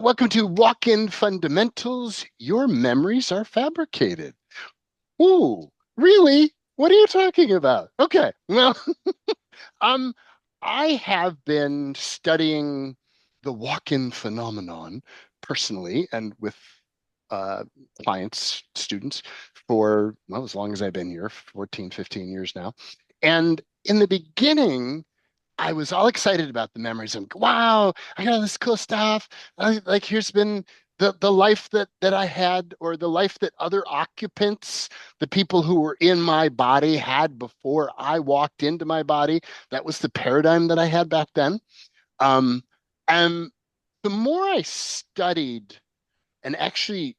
Welcome to Walk-In Fundamentals. Your memories are fabricated. Ooh, really? What are you talking about? Okay, well, um, I have been studying the walk-in phenomenon personally and with uh, clients, students for, well, as long as I've been here, 14, 15 years now. And in the beginning, I was all excited about the memories. And wow, I got all this cool stuff. Like here's been the life that I had, or the life that other occupants, the people who were in my body, had before I walked into my body. That was the paradigm that I had back then. Um, and the more I studied and actually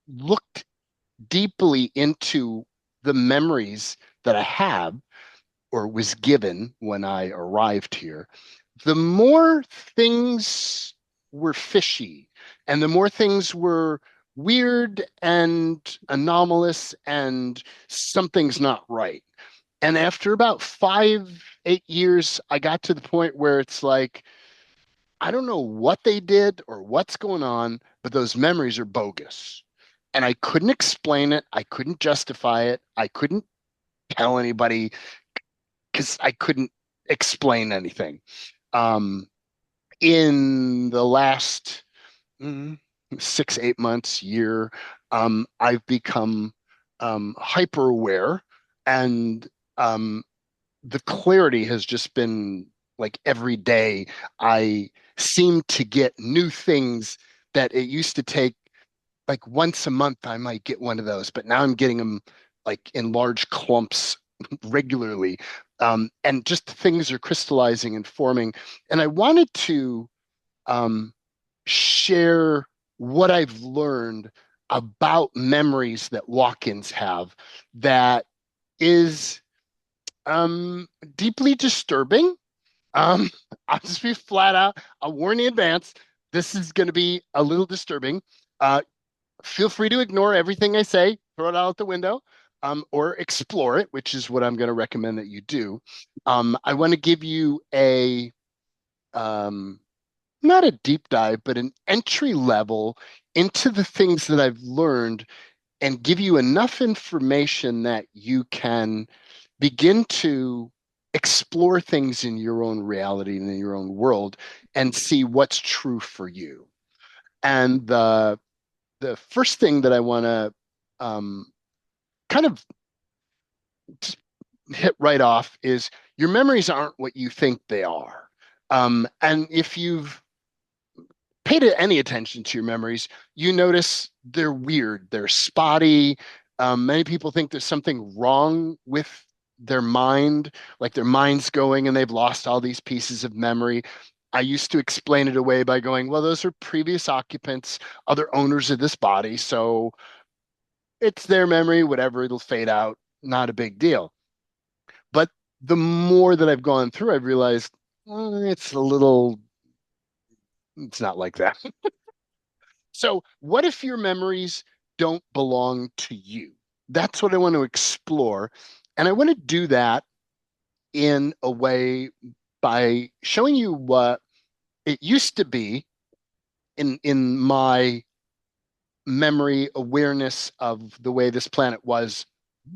looked deeply into the memories that I have or was given when I arrived here, the more things were fishy and the more things were weird and anomalous and something's not right. And after about 5, 8 years, I got to the point where it's like, I don't know what they did or what's going on, but those memories are bogus. And I couldn't explain it. I couldn't justify it. I couldn't tell anybody because I couldn't explain anything. Um, in the last 6, 8 months, year, I've become hyper aware, and um, the clarity has just been like every day. I seem to get new things that it used to take like once a month. I might get one of those, but now I'm getting them like in large clumps regularly. And just things are crystallizing and forming. And I wanted to um, share what I've learned about memories that walk-ins have that is um, deeply disturbing. Um, I'll just be flat out. I'll warn in advance. This is going to be a little disturbing. Uh, Feel free to ignore everything I say, throw it out the window, or explore it, which is what I'm going to recommend that you do. I want to give you a um, not a deep dive, but an entry level into the things that I've learned and give you enough information that you can begin to explore things in your own reality and in your own world and see what's true for you. And the first thing that I want to kind of hit right off is your memories aren't what you think they are. And if you've paid any attention to your memories, you notice they're weird, they're spotty. Many people think there's something wrong with their mind, like their mind's going and they've lost all these pieces of memory. I used to explain it away by going, well, those are previous occupants, other owners of this body. So it's their memory, whatever, it'll fade out, not a big deal. But the more that I've gone through, I've realized it's a little, it's not like that. So, what if your memories don't belong to you? That's what I want to explore. And I want to do that in a way by showing you what it used to be in my memory awareness of the way this planet was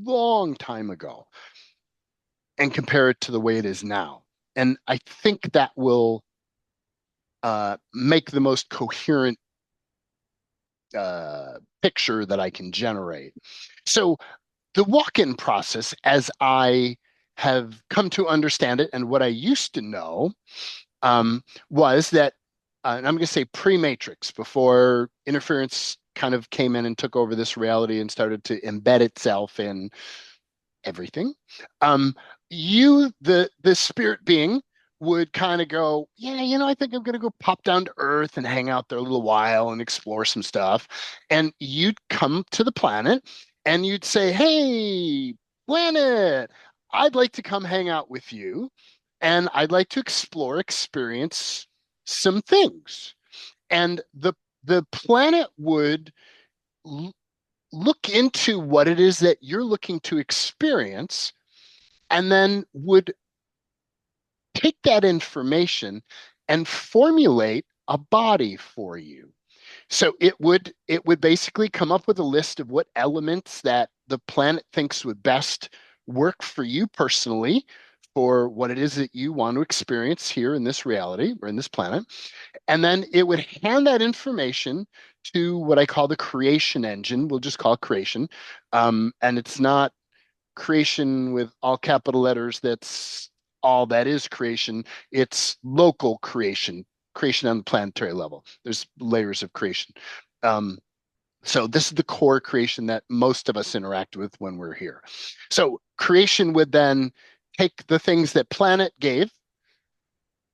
long time ago and compare it to the way it is now. And I think that will make the most coherent picture that I can generate. So the walk-in process, as I have come to understand it, and what I used to know, was that, and I'm going to say pre-Matrix, before interference kind of came in and took over this reality and started to embed itself in everything. Um, the spirit being, would kind of go, yeah, I think I'm gonna go pop down to Earth and hang out there a little while and explore some stuff. And you'd come to the planet and you'd say, hey, planet, I'd like to come hang out with you, and I'd like to explore, experience some things. And the planet would look into what it is that you're looking to experience, and then would take that information and formulate a body for you. So it would basically come up with a list of what elements that the planet thinks would best work for you personally for what it is that you want to experience here in this reality or in this planet. And then it would hand that information to what I call the creation engine. We'll just call it creation. And it's not creation with all capital letters. That's all that is creation. It's local creation, creation on the planetary level. There's layers of creation. Um, so this is the core creation that most of us interact with when we're here. So creation would then take the things that planet gave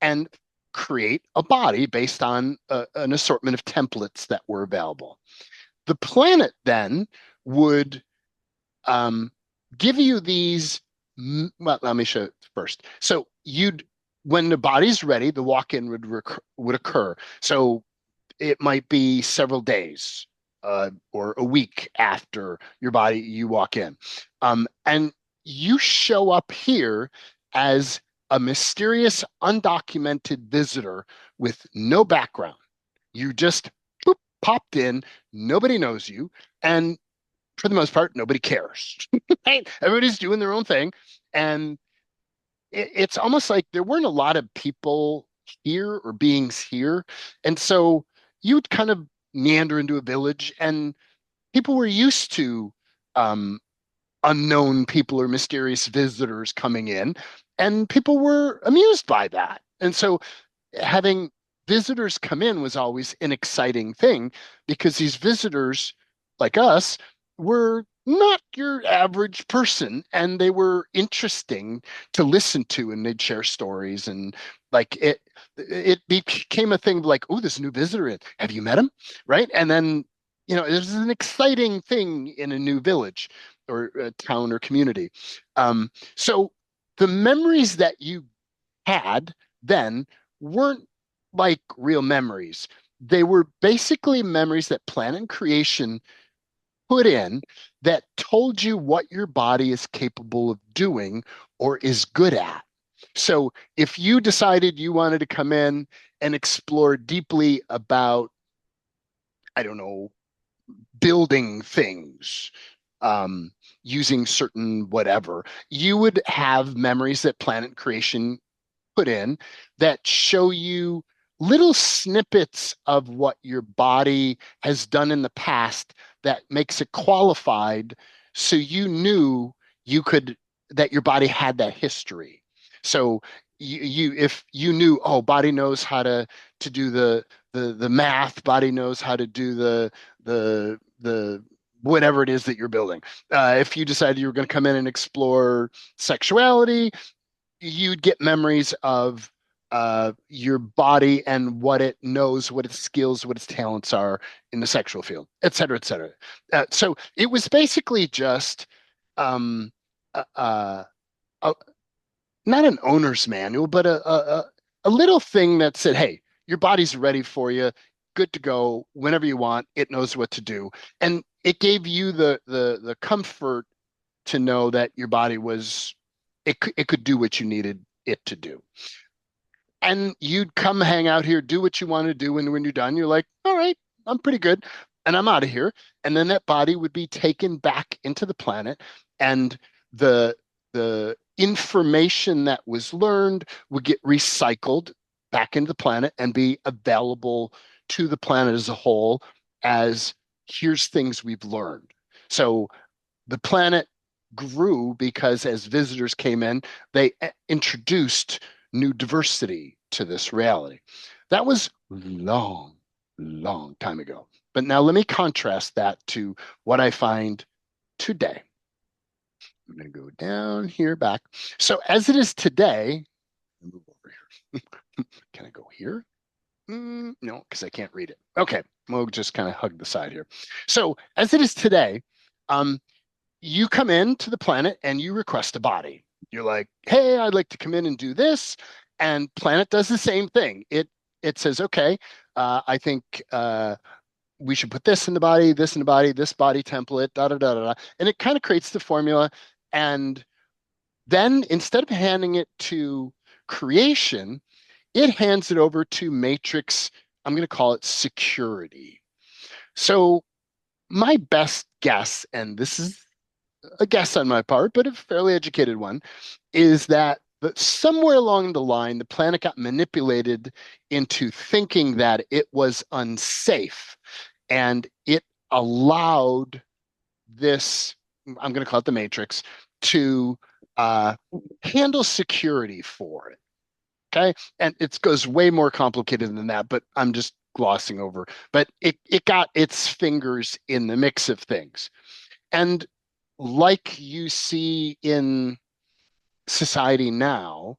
and create a body based on an assortment of templates that were available. The planet then would um, give you these. Well, let me show it first. So when the body's ready, the walk-in would occur. So it might be several days or a week after you walk in, and you show up here as a mysterious, undocumented visitor with no background. You just boop, popped in. Nobody knows you, and for the most part, nobody cares. Right? Everybody's doing their own thing. And it's almost like there weren't a lot of people here or beings here. And so you'd kind of meander into a village, and people were used to um, unknown people or mysterious visitors coming in, and people were amused by that. And so having visitors come in was always an exciting thing because these visitors, like us, were not your average person and they were interesting to listen to, and they'd share stories, and like it became a thing like, oh, there's a new visitor in. Have you met him? Right? And then, there's an exciting thing in a new village or a town or community. So the memories that you had then weren't like real memories. They were basically memories that Planet Creation put in that told you what your body is capable of doing or is good at. So if you decided you wanted to come in and explore deeply about, I don't know, building things, using certain whatever, you would have memories that Planet Creation put in that show you little snippets of what your body has done in the past that makes it qualified, so you knew you could that your body had that history. So if you knew, oh, body knows how to do the math, body knows how to do the whatever it is that you're building. If you decided you were going to come in and explore sexuality, you'd get memories of your body and what it knows, what its skills, what its talents are in the sexual field, et cetera, et cetera. So it was basically just um, uh, uh, a, not an owner's manual, but a little thing that said, hey, your body's ready for you, good to go whenever you want. It knows what to do, and it gave you the comfort to know that your body was it could do what you needed it to do. And you'd come hang out here, do what you want to do, and when you're done, you're like, all right, I'm pretty good, and I'm out of here. And then that body would be taken back into the planet, and the the information that was learned would get recycled back into the planet and be available to the planet as a whole as here's things we've learned. So the planet grew because as visitors came in, they introduced new diversity to this reality. That was long, long time ago. But now let me contrast that to what I find today. I'm going to go down here back. So as it is today, move over here. Can I go here? No, because I can't read it. Okay, we'll just kind of hug the side here. So as it is today, um, you come into the planet and you request a body. You're like, hey, I'd like to come in and do this. And planet does the same thing. It says, okay, I think we should put this in the body, this in the body, this body template, da da da da, da. And it kind of creates the formula. And then instead of handing it to creation, it hands it over to matrix I'm going to call it security. So my best guess, and this is a guess on my part, but a fairly educated one, is that somewhere along the line, the planet got manipulated into thinking that it was unsafe, and it allowed this, I'm going to call it the Matrix, to uh, handle security for it. Okay. And it goes way more complicated than that, but I'm just glossing over. But it got its fingers in the mix of things. And like you see in society now,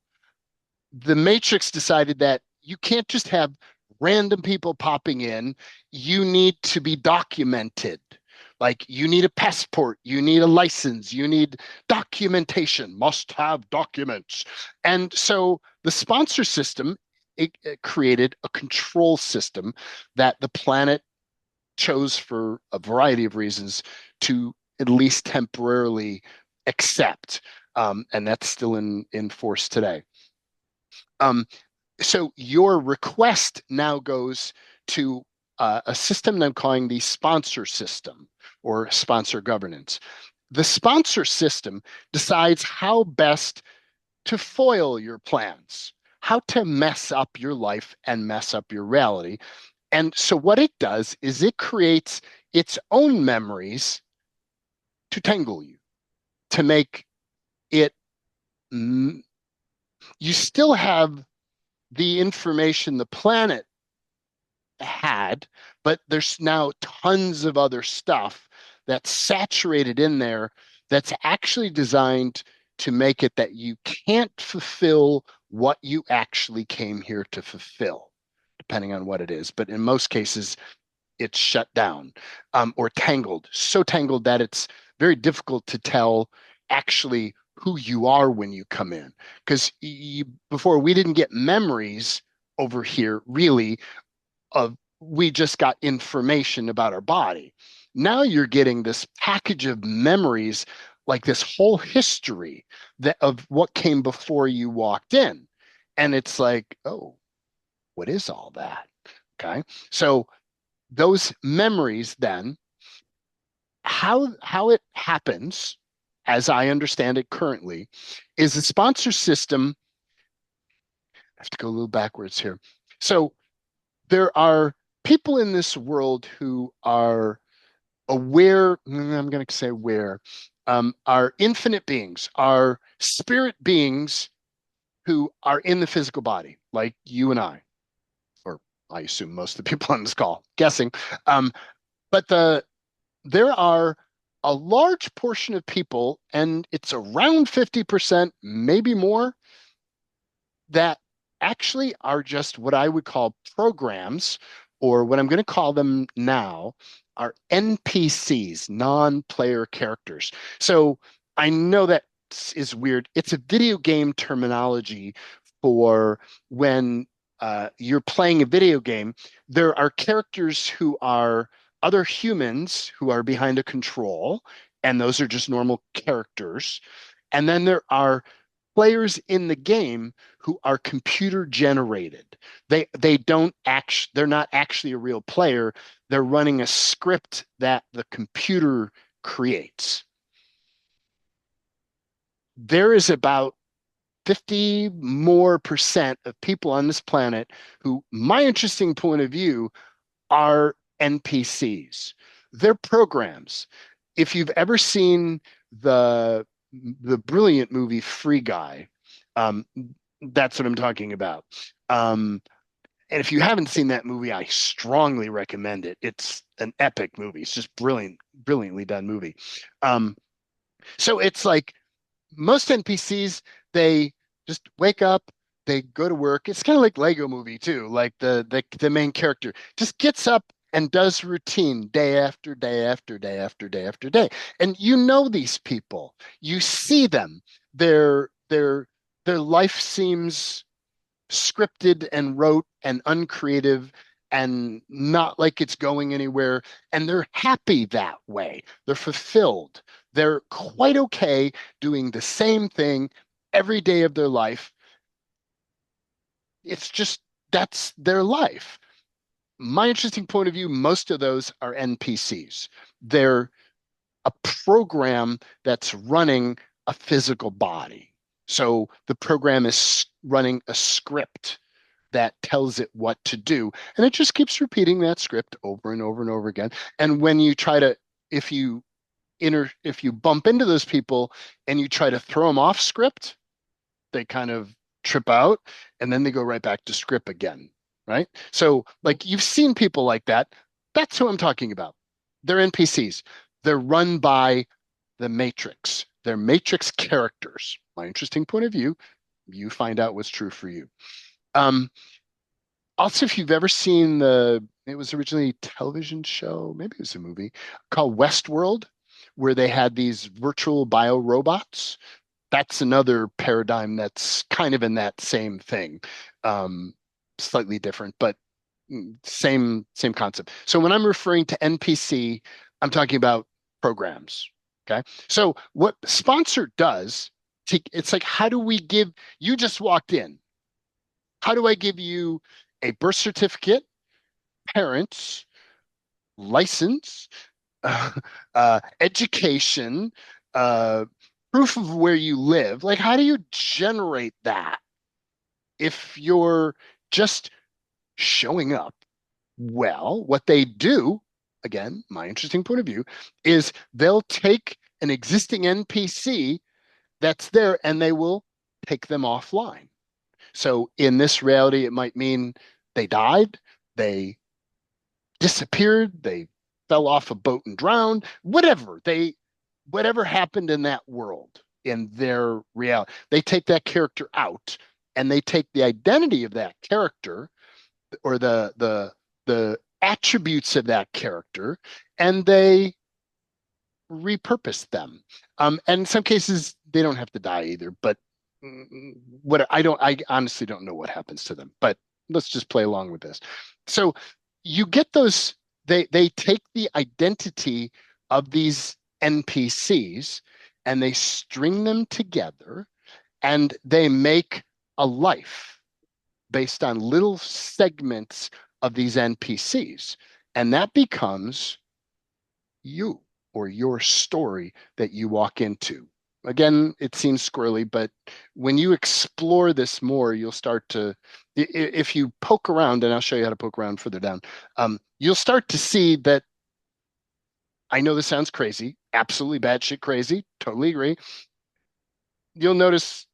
the Matrix decided that you can't just have random people popping in. You need to be documented. Like you need a passport, you need a license, you need documentation, must have documents. And so the sponsor system, it created a control system that the planet chose for a variety of reasons to at least temporarily accept. And that's still in force today. Um, so your request now goes to a system that I'm calling the sponsor system or sponsor governance. The sponsor system decides how best to foil your plans, how to mess up your life and mess up your reality. And so what it does is it creates its own memories to tangle you, to make it, you still have the information the planet had, but there's now tons of other stuff that's saturated in there that's actually designed to make it that you can't fulfill what you actually came here to fulfill, depending on what it is. But in most cases, it's shut down or tangled, so tangled that it's very difficult to tell actually who you are when you come in. Because before we didn't get memories over here, really, of we just got information about our body. Now you're getting this package of memories, like this whole history that of what came before you walked in. And it's like, oh, what is all that? Okay. So those memories then, how it happens, as I understand it currently, is the sponsor system. I have to go a little backwards here. So there are people in this world who are aware, I'm going to say aware, are infinite beings, are spirit beings who are in the physical body, like you and I, or I assume most of the people on this call, guessing. But there are a large portion of people, and it's around 50%, maybe more, that actually are just what I would call programs, or what I'm going to call them now are NPCs, non-player characters. So I know that is weird. It's a video game terminology for when you're playing a video game. There are characters who are other humans who are behind a control, and those are just normal characters. And then there are players in the game who are computer generated. They don't act, they're not actually a real player. They're running a script that the computer creates. There is about 50 more percent of people on this planet who, my interesting point of view, are NPCs. They're programs. If you've ever seen the brilliant movie Free Guy, um, that's what I'm talking about. Um, and if you haven't seen that movie, I strongly recommend it. It's an epic movie. It's just brilliant, brilliantly done movie. Um, so it's like most NPCs, they just wake up, they go to work. It's kind of like Lego Movie too. Like the main character just gets up and does routine day after day after day after day after day. And you know these people. You see them. Their life seems scripted and rote and uncreative and not like it's going anywhere. And they're happy that way. They're fulfilled. They're quite okay doing the same thing every day of their life. It's just that's their life. my interesting point of view, most of those are NPCs. They're a program that's running a physical body. So the program is running a script that tells it what to do. And it just keeps repeating that script over and over and over again. And when you try to, if you if you bump into those people and you try to throw them off script, they kind of trip out and then they go right back to script again. Right. So, like, you've seen people like that. That's who I'm talking about. They're NPCs. They're run by the Matrix. They're Matrix characters. My interesting point of view, you find out what's true for you. Um, Also, if you've ever seen it was originally a television show, maybe it was a movie called Westworld, where they had these virtual bio robots. That's another paradigm that's kind of in that same thing. Um, Slightly different, but same concept. So when I'm referring to NPC, I'm talking about programs. Okay. So what sponsor does, it's like, how do we give, you just walked in. How do I give you a birth certificate, parents, license, uh, education, uh, proof of where you live? Like, how do you generate that if you're just showing up? Well, what they do, again, my interesting point of view, is they'll take an existing NPC that's there and they will take them offline. So in this reality, it might mean they died, they disappeared, they fell off a boat and drowned, whatever happened in that world, in their reality, they take that character out and they take the identity of that character or the attributes of that character and they repurpose them. And in some cases, they don't have to die either. But I honestly don't know what happens to them. But let's just play along with this. So you get those. They take the identity of these NPCs and they string them together and they make a life based on little segments of these NPCs. And that becomes you or your story that you walk into. Again, it seems squirrely, but when you explore this more, you'll start to, if you poke around, and I'll show you how to poke around further down, you'll start to see that. I know this sounds crazy, absolutely batshit crazy, totally agree. You'll notice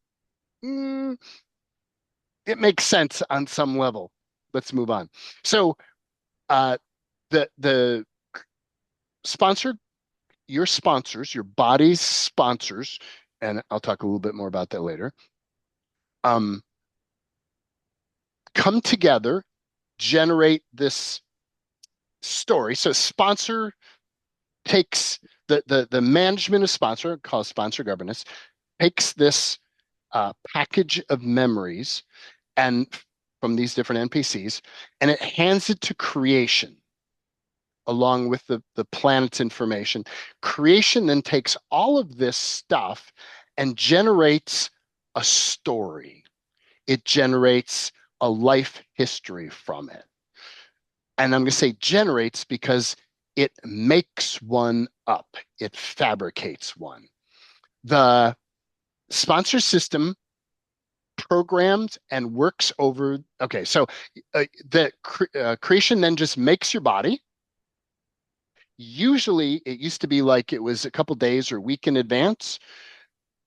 mm, it makes sense on some level. Let's move on. So, uh, the sponsor your sponsors, your body's sponsors, and I'll talk a little bit more about that later, um, come together, generate this story. So sponsor takes the management of sponsor, called sponsor governance, takes this package of memories and from these different NPCs, and it hands it to creation along with the planet's information. Creation then takes all of this stuff and generates a story. It generates a life history from it. And I'm going to say generates because it makes one up, it fabricates one. The sponsor system programs and works over. Okay, so the creation then just makes your body. Usually it used to be like it was a couple days or week in advance.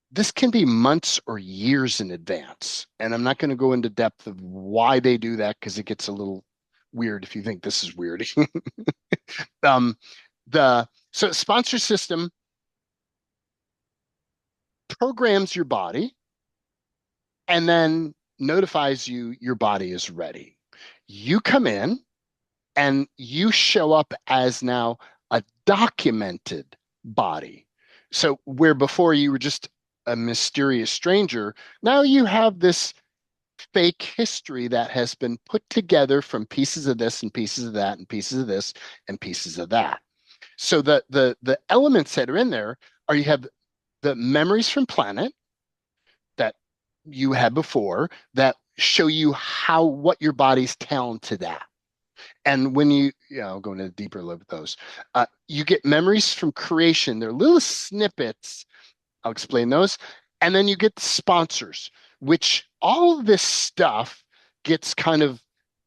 This can be months or years in advance. And I'm not going to go into depth of why they do that because it gets a little weird if you think this is weird. um, so sponsor system programs your body and then notifies you your body is ready. You come in and you show up as now a documented body. So where before you were just a mysterious stranger, now you have this fake history that has been put together from pieces of this and pieces of that and pieces of this and pieces of that. So the elements that are in there are you have the memories from planet that you had before that show you how what your body's talented at. And when I'll go into a deeper look at those. You get memories from creation. They're little snippets. I'll explain those. And then you get the sponsors, which all of this stuff gets kind of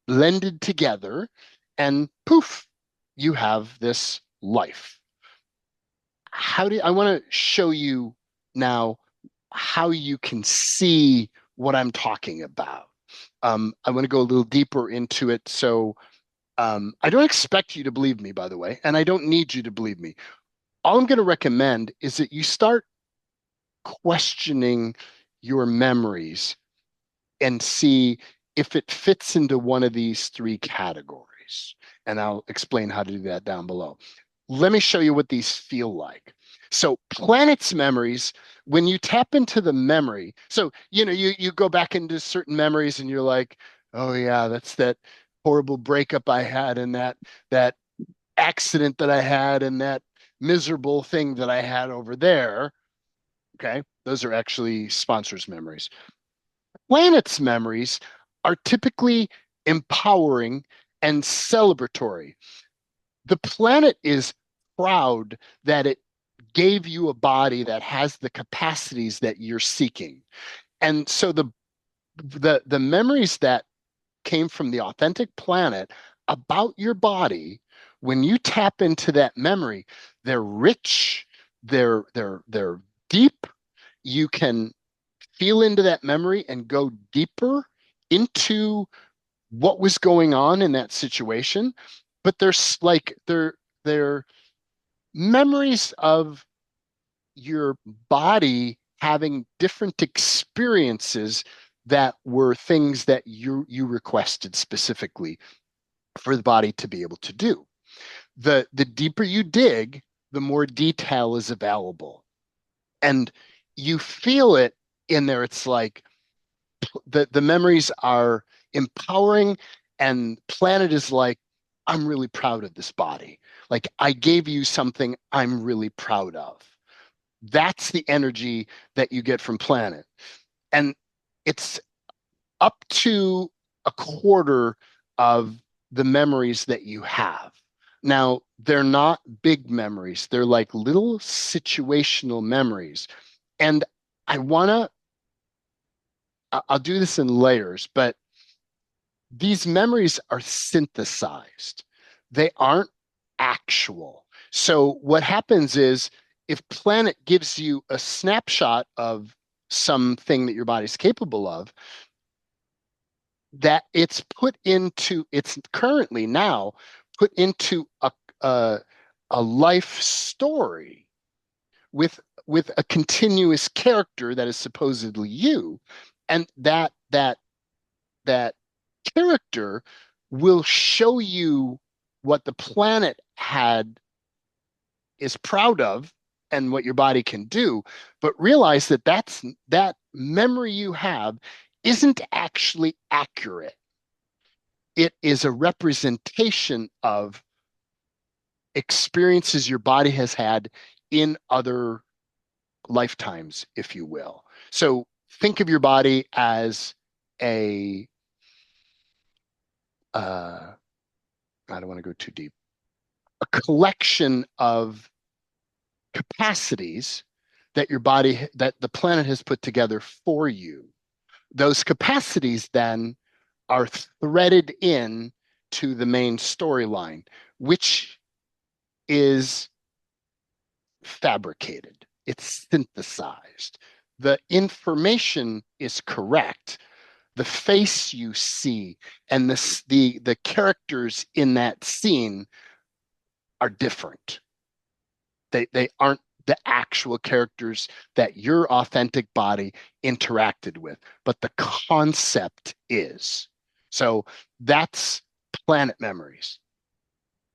blended together, and poof, you have this life. I want to show you now how you can see what I'm talking about. I want to go a little deeper into it. So I don't expect you to believe me, by the way, and I don't need you to believe me. All I'm going to recommend is that you start questioning your memories and see if it fits into one of these three categories. And I'll explain how to do that down below. Let me show you what these feel like. So planets memories, when you tap into the memory, so you go back into certain memories and you're like, oh yeah, that's that horrible breakup I had and that accident that I had and that miserable thing that I had over there. Okay. Those are actually sponsors' memories. Planets' memories are typically empowering and celebratory. The planet is proud that it gave you a body that has the capacities that you're seeking. And so the memories that came from the authentic planet about your body, when you tap into that memory, they're rich, they're deep. You can feel into that memory and go deeper into what was going on in that situation. But there's like they're memories of your body having different experiences that were things that you requested specifically for the body to be able to do. The deeper you dig, the more detail is available. And you feel it in there. It's like the memories are empowering, and planet is like, I'm really proud of this body. Like I gave you something I'm really proud of. That's the energy that you get from planet. And it's up to a quarter of the memories that you have. Now, they're not big memories. They're like little situational memories. And I want to, I'll do this in layers, but these memories are synthesized. They aren't actual. So what happens is if Planet gives you a snapshot of something that your body's capable of, that it's currently now put into a, a life story with a continuous character that is supposedly you, and that character will show you what the planet had is proud of and what your body can do, but realize that that memory you have isn't actually accurate. It is a representation of experiences your body has had in other lifetimes, if you will. So think of your body as a uh, I don't want to go too deep, a collection of capacities that the planet has put together for you. Those capacities then are threaded in to the main storyline, which is fabricated. It's synthesized. The information is correct. The face you see and the characters in that scene are different. They aren't the actual characters that your authentic body interacted with, but the concept is. So that's planet memories.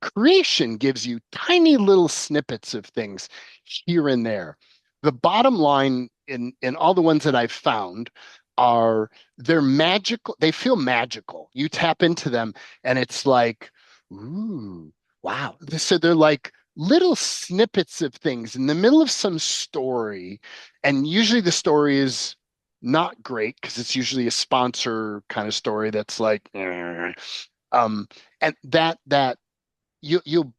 Creation gives you tiny little snippets of things here and there. The bottom line in all the ones that I've found are they're magical. They feel magical. You tap into them and it's like, ooh, wow. So they're like little snippets of things in the middle of some story. And usually the story is not great because it's usually a sponsor kind of story that's like, um, And that you'll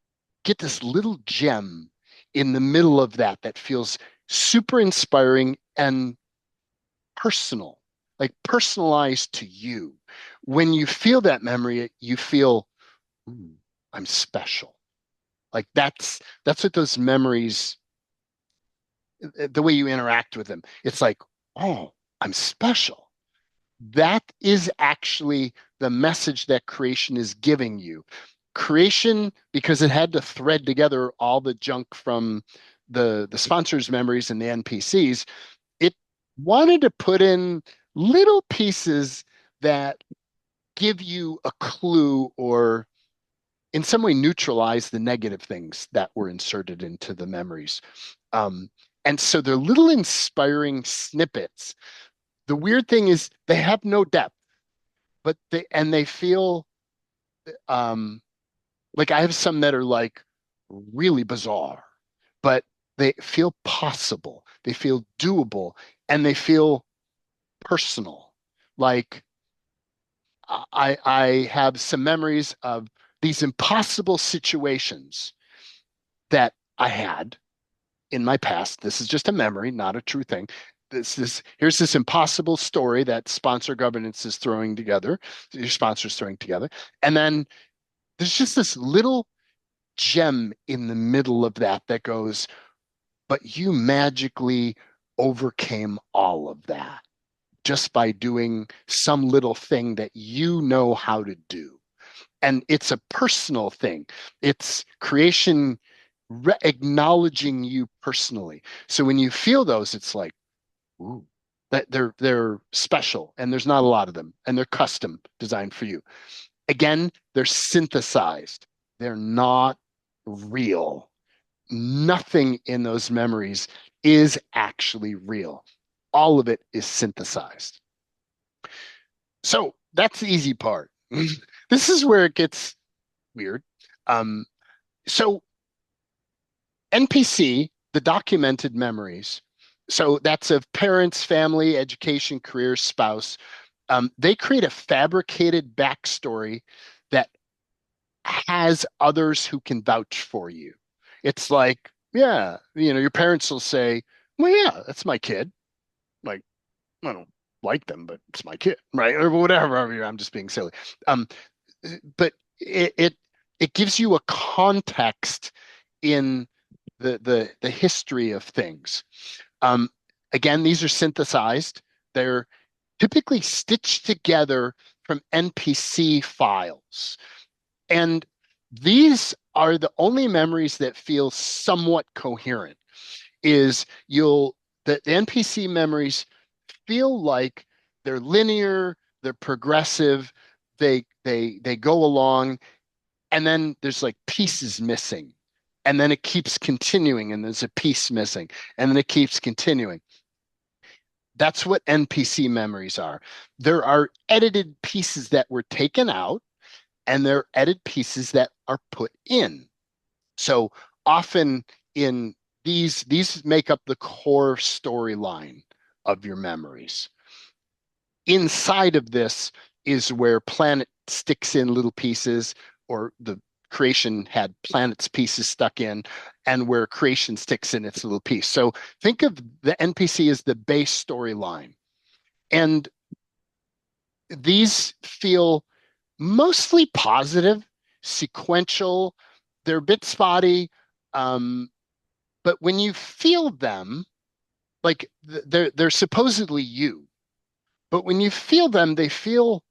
get this little gem in the middle of that feels super inspiring and personal, like personalized to you. When you feel that memory, you feel, "Ooh, I'm special." Like that's what those memories, the way you interact with them, it's like, oh, I'm special. That is actually the message that creation is giving you. Creation, because it had to thread together all the junk from the sponsors' memories and the NPCs, it wanted to put in little pieces that give you a clue or in some way neutralize the negative things that were inserted into the memories. Um, and so they're little inspiring snippets. The weird thing is they have no depth, but they feel um, like I have some that are like really bizarre, but they feel possible, they feel doable, and they feel personal. Like I have some memories of these impossible situations that I had in my past. This is just a memory, not a true thing. Here's this impossible story that sponsor governance is throwing together, your sponsor's throwing together. And then there's just this little gem in the middle of that goes, but you magically overcame all of that just by doing some little thing that you know how to do. And it's a personal thing. It's creation acknowledging you personally. So when you feel those, it's like, ooh, that they're special, and there's not a lot of them, and they're custom designed for you. Again, they're synthesized. They're not real. Nothing in those memories is actually real. All of it is synthesized. So that's the easy part. This is where it gets weird. Um, so NPC, the documented memories. So that's of parents, family, education, career, spouse. They create a fabricated backstory that has others who can vouch for you. It's like, yeah, your parents will say, well, yeah, that's my kid. Like, I don't like them, but it's my kid, right? Or whatever. I'm just being silly. Um, but it gives you a context in the history of things. Um, Again, these are synthesized. They're typically stitched together from NPC files. And these are the only memories that feel somewhat coherent. Is the NPC memories feel like they're linear, they're progressive, they go along, and then there's like pieces missing. And then it keeps continuing, and there's a piece missing, and then it keeps continuing. That's what NPC memories are. There are edited pieces that were taken out, and there are edited pieces that are put in. So often in these make up the core storyline of your memories. Inside of this is where planet sticks in little pieces, or the creation had planets pieces stuck in, and where creation sticks in its little piece. So think of the NPC as the base storyline. And these feel mostly positive, sequential. They're a bit spotty. Um, but when you feel them, like they're supposedly you, but when you feel them, they feel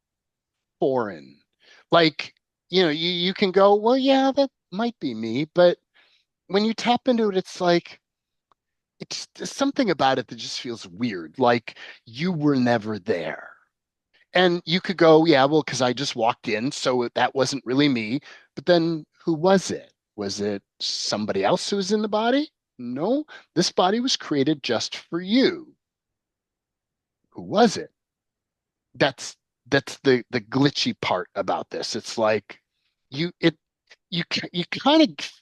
foreign. Like, you can go, well, yeah, that might be me, but when you tap into it, it's like it's there's something about it that just feels weird, like you were never there. And you could go, yeah, well, because I just walked in, so that wasn't really me. But then who was it? Was it somebody else who was in the body? No, this body was created just for you. Who was it? That's the glitchy part about this. It's like you it you kind of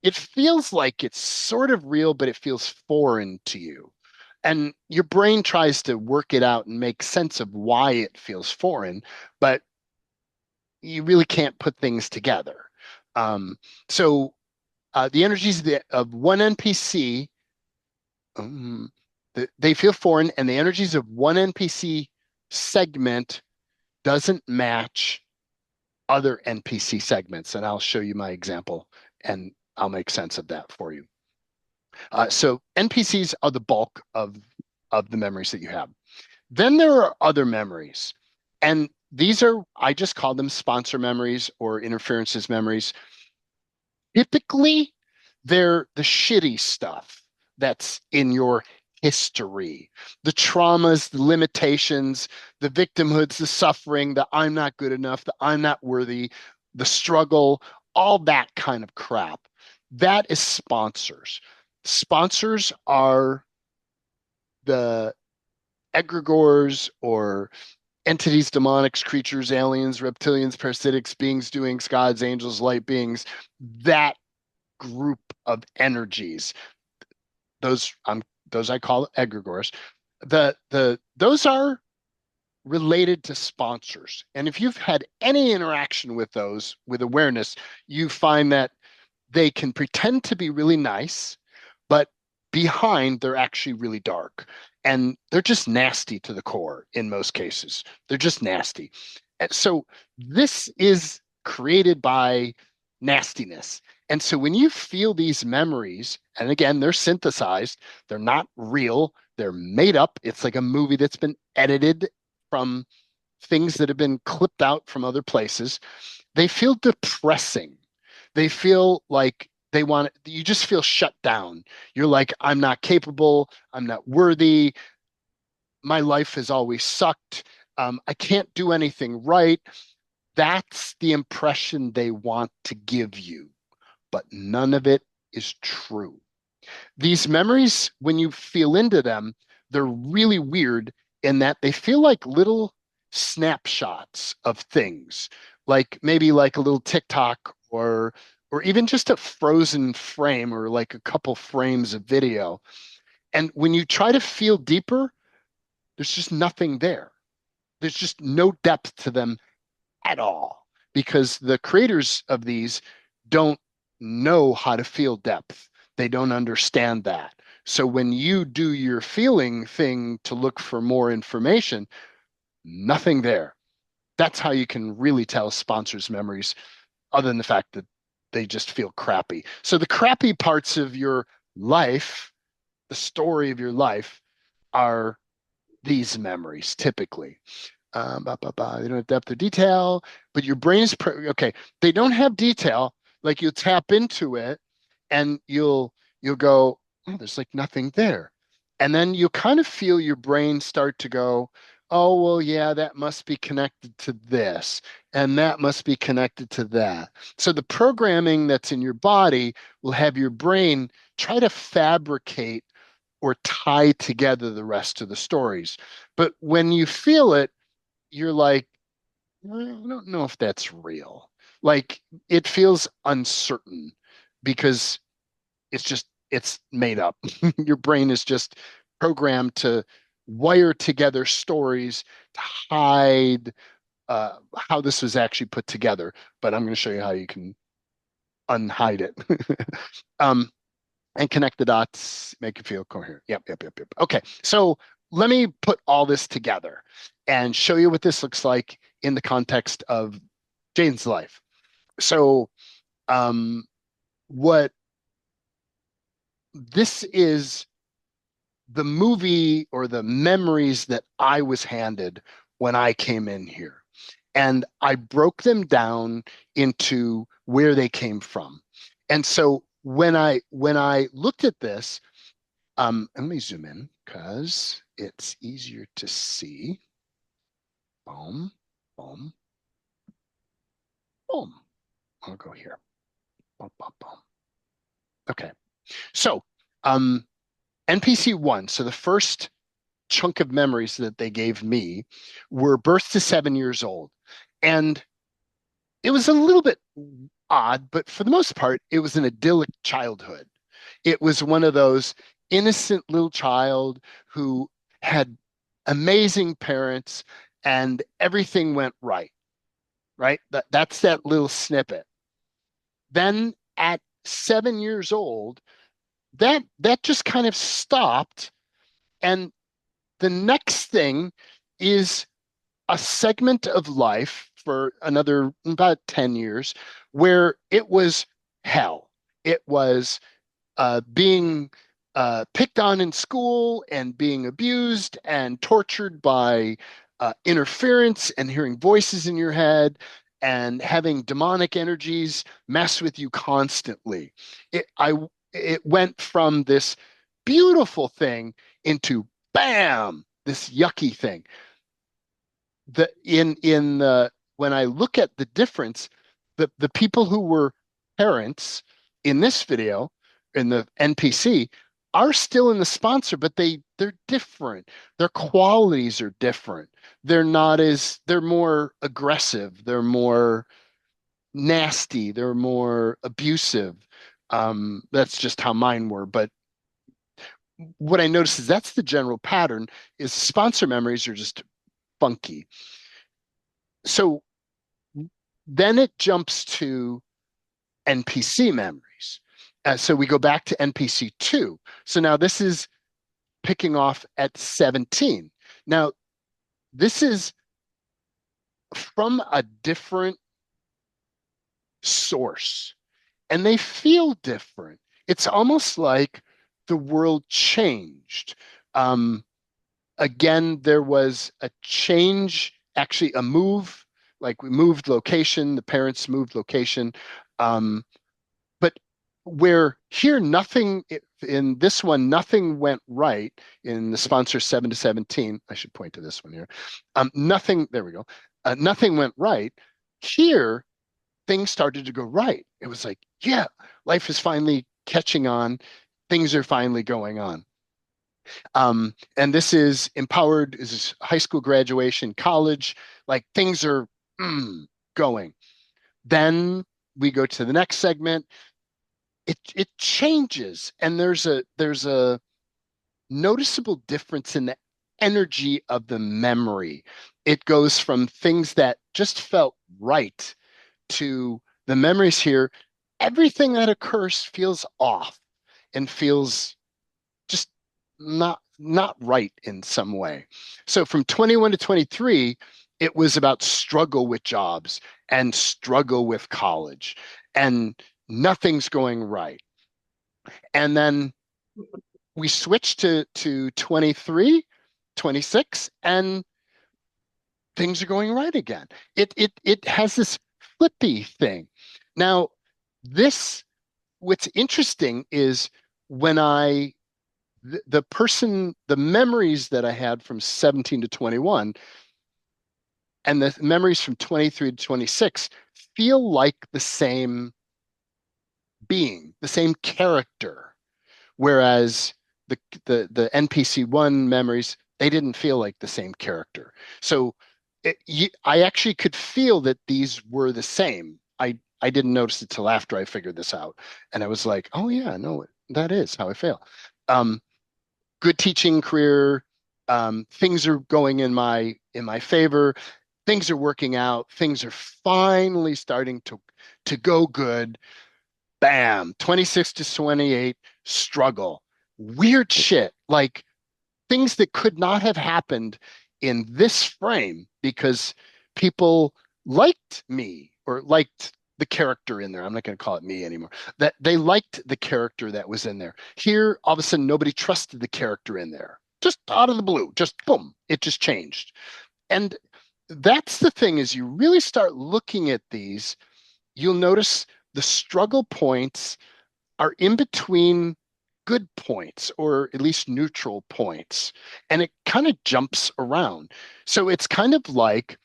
it feels like it's sort of real, but it feels foreign to you. And your brain tries to work it out and make sense of why it feels foreign, but you really can't put things together. Um, so the energies of one NPC, um, they feel foreign, and the energies of one NPC segment doesn't match other NPC segments. And I'll show you my example, and I'll make sense of that for you. So NPCs are the bulk of the memories that you have. Then there are other memories. And these are, I just call them sponsor memories or interferences memories. Typically, they're the shitty stuff that's in your history, the traumas, the limitations, the victimhoods, the suffering, the I'm not good enough, the I'm not worthy, the struggle, all that kind of crap. That is sponsors. Sponsors are the egregores or entities, demonics, creatures, aliens, reptilians, parasitics, beings, doings, gods, angels, light beings, that group of energies. Those those I call egregores. The those are related to sponsors. And if you've had any interaction with those with awareness, you find that they can pretend to be really nice, but behind they're actually really dark. And they're just nasty to the core in most cases. They're just nasty. And so this is created by nastiness. And so when you feel these memories, and again, they're synthesized, they're not real, they're made up. It's like a movie that's been edited from things that have been clipped out from other places. They feel depressing. They feel like they want, you just feel shut down. You're like, I'm not capable. I'm not worthy. My life has always sucked. I can't do anything right. That's the impression they want to give you, but none of it is true. These memories, when you feel into them, they're really weird in that they feel like little snapshots of things, like maybe like a little TikTok or even just a frozen frame or like a couple frames of video. And when you try to feel deeper, there's just nothing there. There's just no depth to them at all because the creators of these don't know how to feel depth. They don't understand that. So when you do your feeling thing to look for more information, nothing there. That's how you can really tell sponsors' memories, other than the fact that they just feel crappy. So the crappy parts of your life, the story of your life, are these memories typically. They don't have depth or detail, but your brain is okay. They don't have detail. Like you tap into it, and you'll go, oh, there's like nothing there, and then you kind of feel your brain start to go, oh, well, yeah, that must be connected to this, and that must be connected to that. So the programming that's in your body will have your brain try to fabricate or tie together the rest of the stories. But when you feel it, you're like, I don't know if that's real. Like it feels uncertain because it's made up. Your brain is just programmed to wire together stories to hide how this was actually put together. But I'm going to show you how you can unhide it. um, and connect the dots, make it feel coherent. Yep. Okay, so let me put all this together and show you what this looks like in the context of Jaden's life. So, um, what this is the movie or the memories that I was handed when I came in here. And I broke them down into where they came from. And so when I looked at this, let me zoom in because it's easier to see. Boom, boom, boom. I'll go here. Boom, boom, boom. Okay. So, um, NPC one. So the first chunk of memories that they gave me were birth to 7 years old. And it was a little bit odd, but for the most part, it was an idyllic childhood. It was one of those innocent little child who had amazing parents and everything went right. right? That's that little snippet. Then at 7 years old, that just kind of stopped. And the next thing is a segment of life for another about 10 years where it was hell. It was being picked on in school and being abused and tortured by interference and hearing voices in your head and having demonic energies mess with you constantly. It went from this beautiful thing into bam, this yucky thing. The when I look at the difference, the people who were parents in this video in the NPC are still in the sponsor, but they're different. Their qualities are different. They're more aggressive, they're more nasty, they're more abusive. That's just how mine were. But what I noticed is that's the general pattern is sponsor memories are just funky. So then it jumps to NPC memories. So we go back to NPC 2. So now this is picking off at 17. Now, this is from a different source, and they feel different. It's almost like the world changed. Um, Again, there was a change, actually a move, like we moved location, the parents moved location. Um, but where here nothing in this one, nothing went right in the sponsor 7 to 17. I should point to this one here. Nothing, there we go. Nothing went right. Here, things started to go right. It was like, yeah, life is finally catching on. Things are finally going on. And this is empowered, is high school graduation, college, like things are going. Then we go to the next segment. It changes, and there's a noticeable difference in the energy of the memory. It goes from things that just felt right to the memories here. Everything that occurs feels off and feels just not right in some way. So from 21 to 23, it was about struggle with jobs and struggle with college, and nothing's going right. And then we switch to 23, 26, and things are going right again. It has this flippy thing. Now, this what's interesting is when the memories that I had from 17 to 21 and the memories from 23 to 26 feel like the same being, the same character. Whereas the NPC one memories, they didn't feel like the same character. So I actually could feel that these were the same. I didn't notice it till after I figured this out, and I was like, oh yeah, no, that is how I feel. Um, Good teaching career. Things are going in my favor. Things are working out. Things are finally starting to go good. Bam, 26 to 28, struggle. Weird shit, like things that could not have happened in this frame because people liked me or liked the character in there. I'm not going to call it me anymore. That they liked the character that was in there. Here, all of a sudden, nobody trusted the character in there. Just out of the blue, just boom, it just changed. And that's the thing is you really start looking at these, you'll notice the struggle points are in between good points or at least neutral points. And it kind of jumps around. So it's kind of like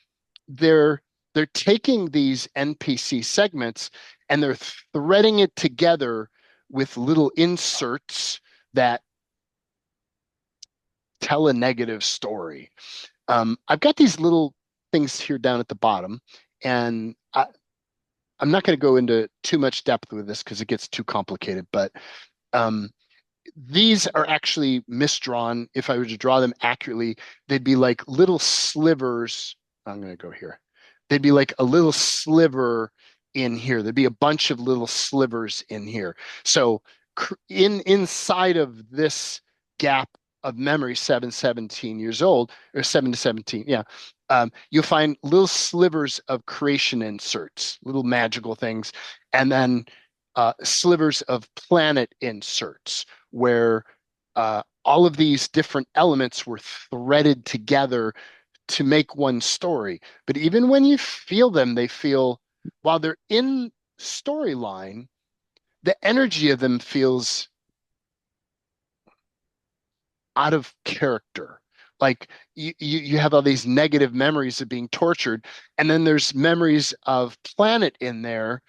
they're they're taking these NPC segments and they're threading it together with little inserts that tell a negative story. I've got these little things here down at the bottom, and I'm not going to go into too much depth with this because it gets too complicated, but um, these are actually misdrawn. If I were to draw them accurately, they'd be like little slivers. I'm going to go here. there'd be like a little sliver in here. There'd be a bunch of little slivers in here. So inside of this gap of memory, 17 years old, or 7 to 17, yeah, you'll find little slivers of creation inserts, little magical things, and then slivers of planet inserts where all of these different elements were threaded together to make one story. But even when you feel them, they feel, while they're in storyline, the energy of them feels out of character. Like you have all these negative memories of being tortured, and then there's memories of planet in there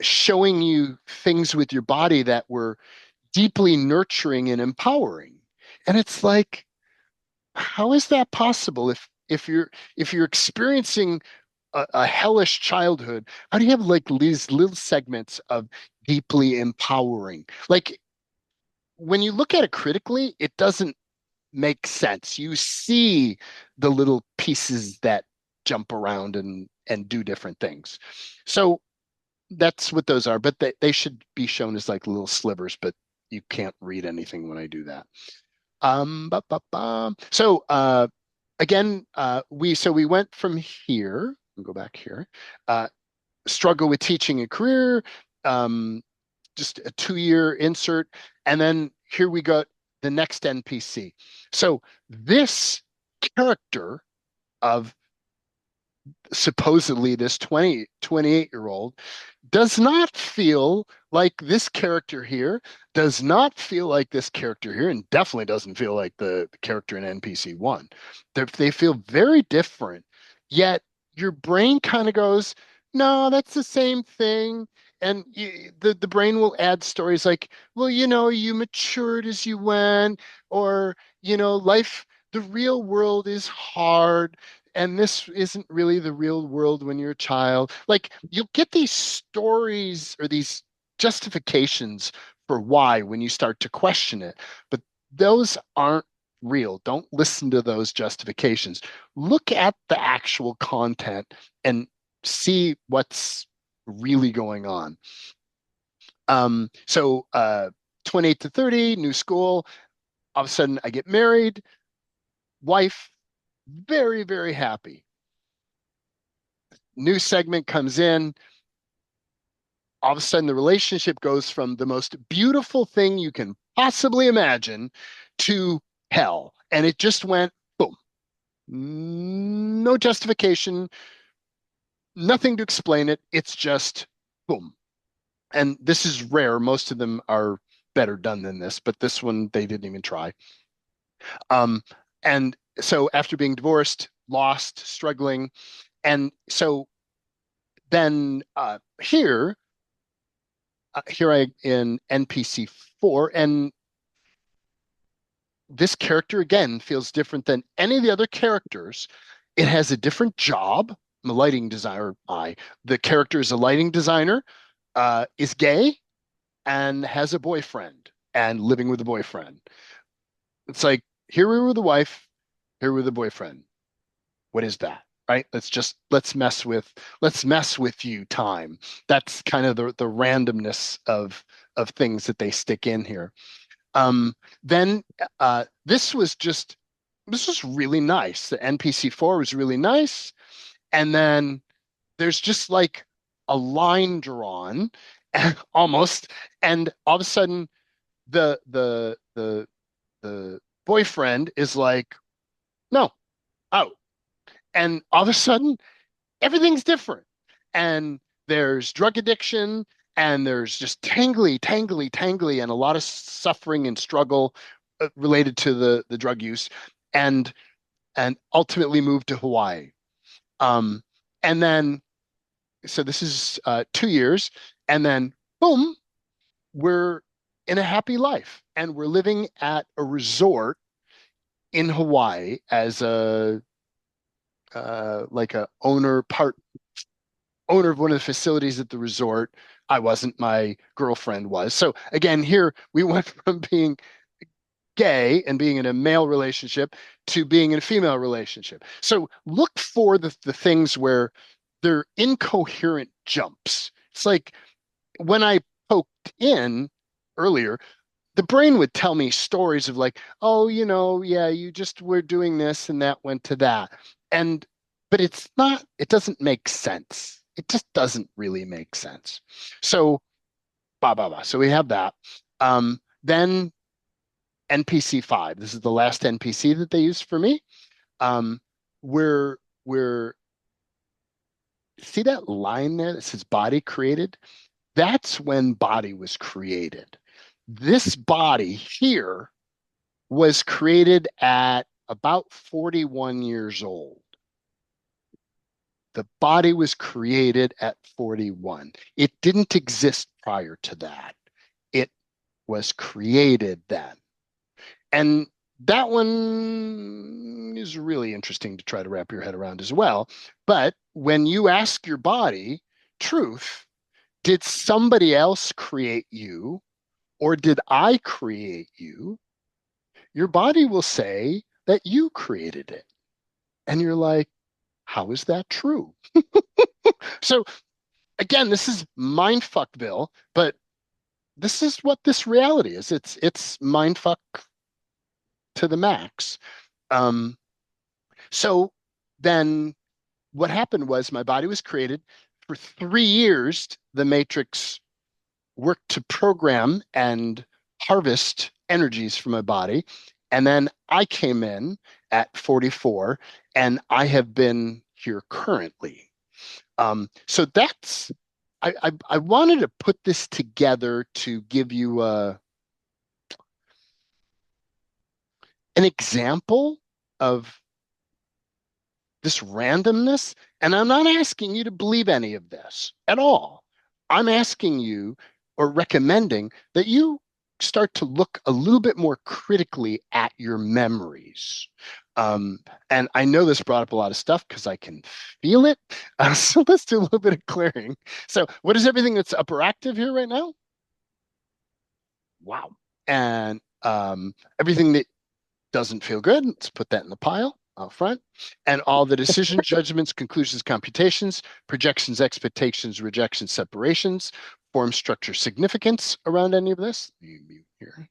showing you things with your body that were deeply nurturing and empowering. And it's like, how is that possible if you're experiencing a hellish childhood? How do you have like these little segments of deeply empowering? Like when you look at it critically, it doesn't make sense. You see the little pieces that jump around and do different things. So that's what those are, but they should be shown as like little slivers, but you can't read anything when I do that. So again, we went from here. We'll go back here. Uh, Struggle with teaching and career, um, just a 2 year insert, and then here we got the next NPC. So this character of supposedly this 28-year-old does not feel like this character here, does not feel like this character here, and definitely doesn't feel like the character in NPC one. They feel very different, yet your brain kind of goes, no, that's the same thing. And the brain will add stories like, well, you matured as you went, or, life, the real world is hard, and this isn't really the real world when you're a child. Like you'll get these stories or these justifications for why when you start to question it, but those aren't real. Don't listen to those justifications. Look at the actual content and see what's really going on. So 28 to 30, new school. All of a sudden, I get married, wife, very, very happy. New segment comes in. All of a sudden, the relationship goes from the most beautiful thing you can possibly imagine to hell. And it just went boom. No justification, nothing to explain it. It's just boom. And this is rare. Most of them are better done than this, but this one, they didn't even try. Um, and so after being divorced, lost, struggling, and so then here I in NPC 4, and this character again feels different than any of the other characters. It has a different job. I'm a lighting designer. The character is a lighting designer, is gay, and has a boyfriend and living with a boyfriend. It's like here we were with the wife, here with the boyfriend. What is that? Right? Let's mess with you, time. That's kind of the randomness of things that they stick in here. Then this was really nice. The NPC 4 was really nice. And then there's just like a line drawn almost, and all of a sudden the boyfriend is like, no, out. And all of a sudden everything's different. And there's drug addiction, and there's just tangly, tangly, tangly, and a lot of suffering and struggle related to the drug use, and ultimately moved to Hawaii. Um, and then so this is 2 years, and then boom, we're in a happy life, and we're living at a resort in Hawaii as a like a owner of one of the facilities at the resort. I wasn't, my girlfriend was. So again, here we went from being gay and being in a male relationship to being in a female relationship. So look for the things where they're incoherent jumps. It's like when I poked in earlier, the brain would tell me stories of like, oh, yeah, you just were doing this and that went to that. And, but it's not, it doesn't make sense. It just doesn't really make sense. So, blah, blah, blah. So we have that. Then NPC 5, this is the last NPC that they used for me. Um, we're, see that line there that says body created? That's when body was created. This body here was created at about 41 years old. The body was created at 41. It didn't exist prior to that. It was created then. And that one is really interesting to try to wrap your head around as well. But when you ask your body, truth, did somebody else create you or did I create you? Your body will say that you created it. And you're like, how is that true? So again, this is mindfuckville, but this is what this reality is. It's mindfuck to the max. Um, so then what happened was my body was created for 3 years. The Matrix worked to program and harvest energies from my body. And then I came in at 44 and I have been here currently. So that's, I wanted to put this together to give you an example of this randomness. And I'm not asking you to believe any of this at all. I'm asking you or recommending that you start to look a little bit more critically at your memories. Um, and I know this brought up a lot of stuff because I can feel it. So let's do a little bit of clearing. So, what is everything that's upper active here right now? Wow. And everything that doesn't feel good, let's put that in the pile out front. And all the decisions, judgments, conclusions, computations, projections, expectations, rejections, separations, form, structure, significance around any of this. Here.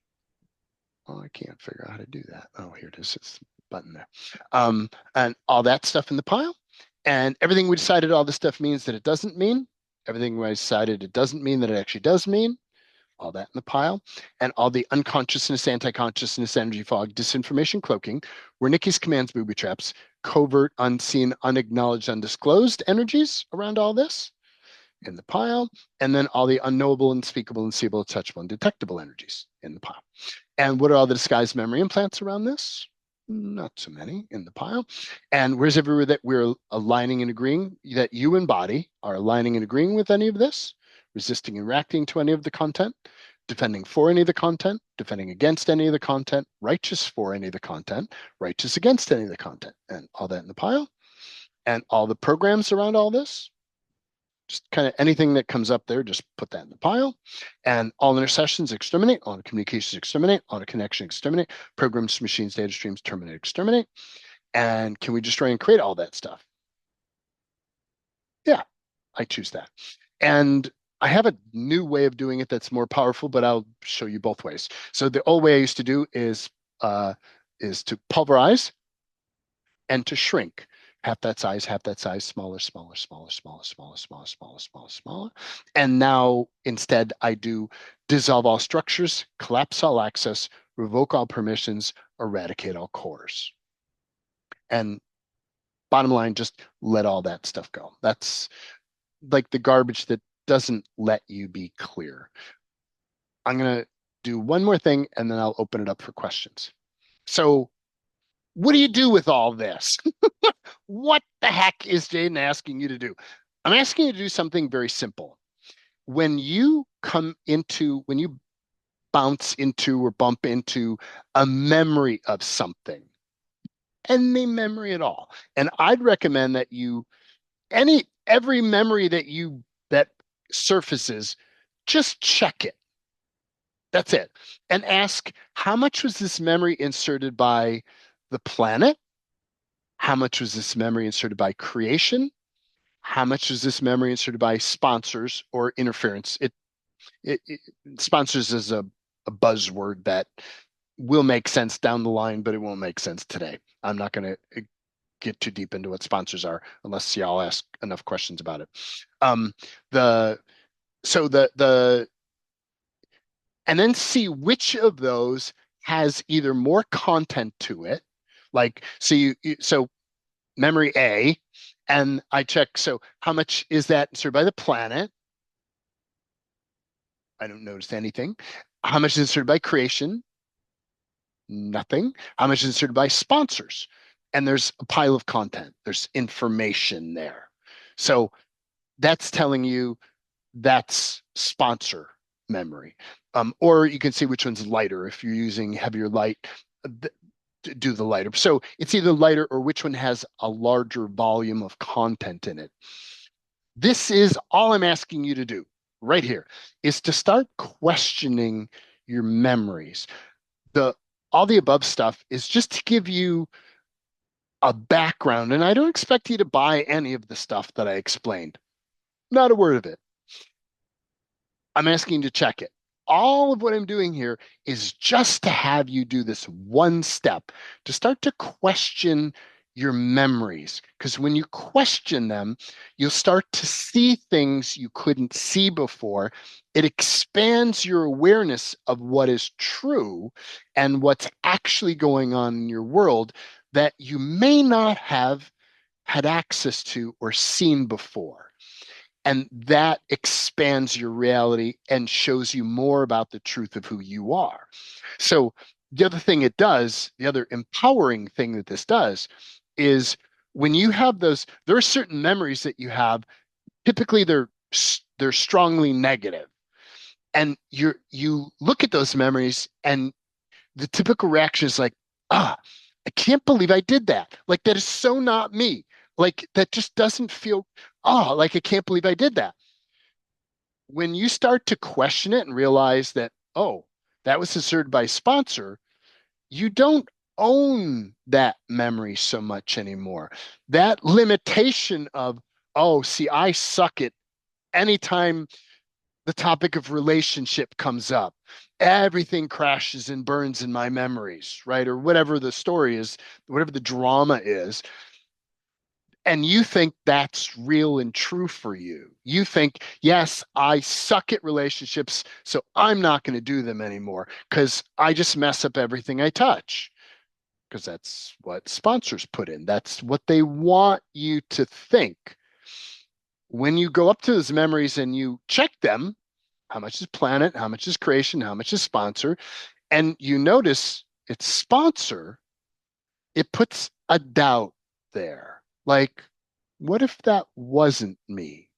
Oh, I can't figure out how to do that. Oh, here it is. It's the button there. And all that stuff in the pile. And everything we decided all this stuff means that it doesn't mean. Everything we decided it doesn't mean that it actually does mean, all that in the pile, and all the unconsciousness, anti-consciousness, energy fog, disinformation cloaking, were Nikki's commands, booby traps, covert, unseen, unacknowledged, undisclosed energies around all this in the pile, and then all the unknowable, unspeakable, unseeable, touchable, and detectable energies in the pile. And what are all the disguised memory implants around this? Not so many in the pile. And where's everywhere that we're aligning and agreeing, that you and body are aligning and agreeing with any of this, resisting and reacting to any of the content, defending for any of the content, defending against any of the content, righteous for any of the content, righteous against any of the content, and all that in the pile. And all the programs around all this, just kind of anything that comes up there, just put that in the pile. And all intercessions exterminate, all communications exterminate, all connection exterminate, programs, machines, data streams, terminate, exterminate. And can we destroy and create all that stuff? Yeah, I choose that. And I have a new way of doing it that's more powerful, but I'll show you both ways. So the old way I used to do is to pulverize and to shrink. Half that size, smaller, smaller, smaller, smaller, smaller, smaller, smaller, smaller, smaller. And now instead I do dissolve all structures, collapse all access, revoke all permissions, eradicate all cores. And bottom line, just let all that stuff go. That's like the garbage that doesn't let you be clear. I'm going to do one more thing and then I'll open it up for questions. So, what do you do with all this? What the heck is Jaden asking you to do? I'm asking you to do something very simple. When you bounce into or bump into a memory of something, any memory at all, and I'd recommend that every memory that surfaces, just check it. That's it. And ask, how much was this memory inserted by the planet? How much was this memory inserted by creation? How much is this memory inserted by sponsors or interference? It sponsors is a buzzword that will make sense down the line, but it won't make sense today. I'm not going to get too deep into what sponsors are unless y'all ask enough questions about it. Um, the so the and then see which of those has either more content to it, like so memory A, and I check, so how much is that inserted by the planet? I don't notice anything. How much is inserted by creation? Nothing. How much is inserted by sponsors? And there's a pile of content. There's information there. So that's telling you that's sponsor memory. Or you can see which one's lighter. If you're using heavier light, do the lighter. So it's either lighter or which one has a larger volume of content in it. This is all I'm asking you to do right here, is to start questioning your memories. The all the above stuff is just to give you a background, and I don't expect you to buy any of the stuff that I explained. Not a word of it. I'm asking you to check it. All of what I'm doing here is just to have you do this one step to start to question your memories. Because when you question them, you'll start to see things you couldn't see before. It expands your awareness of what is true and what's actually going on in your world that you may not have had access to or seen before. And that expands your reality and shows you more about the truth of who you are. So, the other thing it does, the other empowering thing that this does is when you have those, there are certain memories that you have, typically they're strongly negative. And you look at those memories and the typical reaction is like, ah, I can't believe I did that. Like that is so not me. Like that just doesn't feel, oh, like I can't believe I did that. When you start to question it and realize that, oh, that was inserted by sponsor, you don't own that memory so much anymore. That limitation of, oh, see, I suck at anytime the topic of relationship comes up. Everything crashes and burns in my memories, right? Or whatever the story is, whatever the drama is, and you think that's real and true for you. You think, yes, I suck at relationships, so I'm not going to do them anymore because I just mess up everything I touch. Because that's what sponsors put in. That's what they want you to think. When you go up to those memories and you check them, how much is planet, how much is creation, how much is sponsor, and you notice it's sponsor, it puts a doubt there. Like, what if that wasn't me?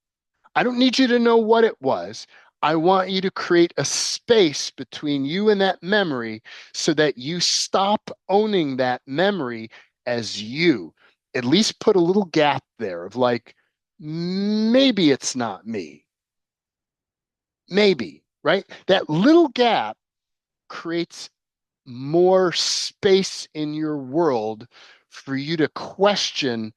I don't need you to know what it was. I want you to create a space between you and that memory so that you stop owning that memory as you. At least put a little gap there of like, maybe it's not me. Maybe, right? That little gap creates more space in your world for you to question,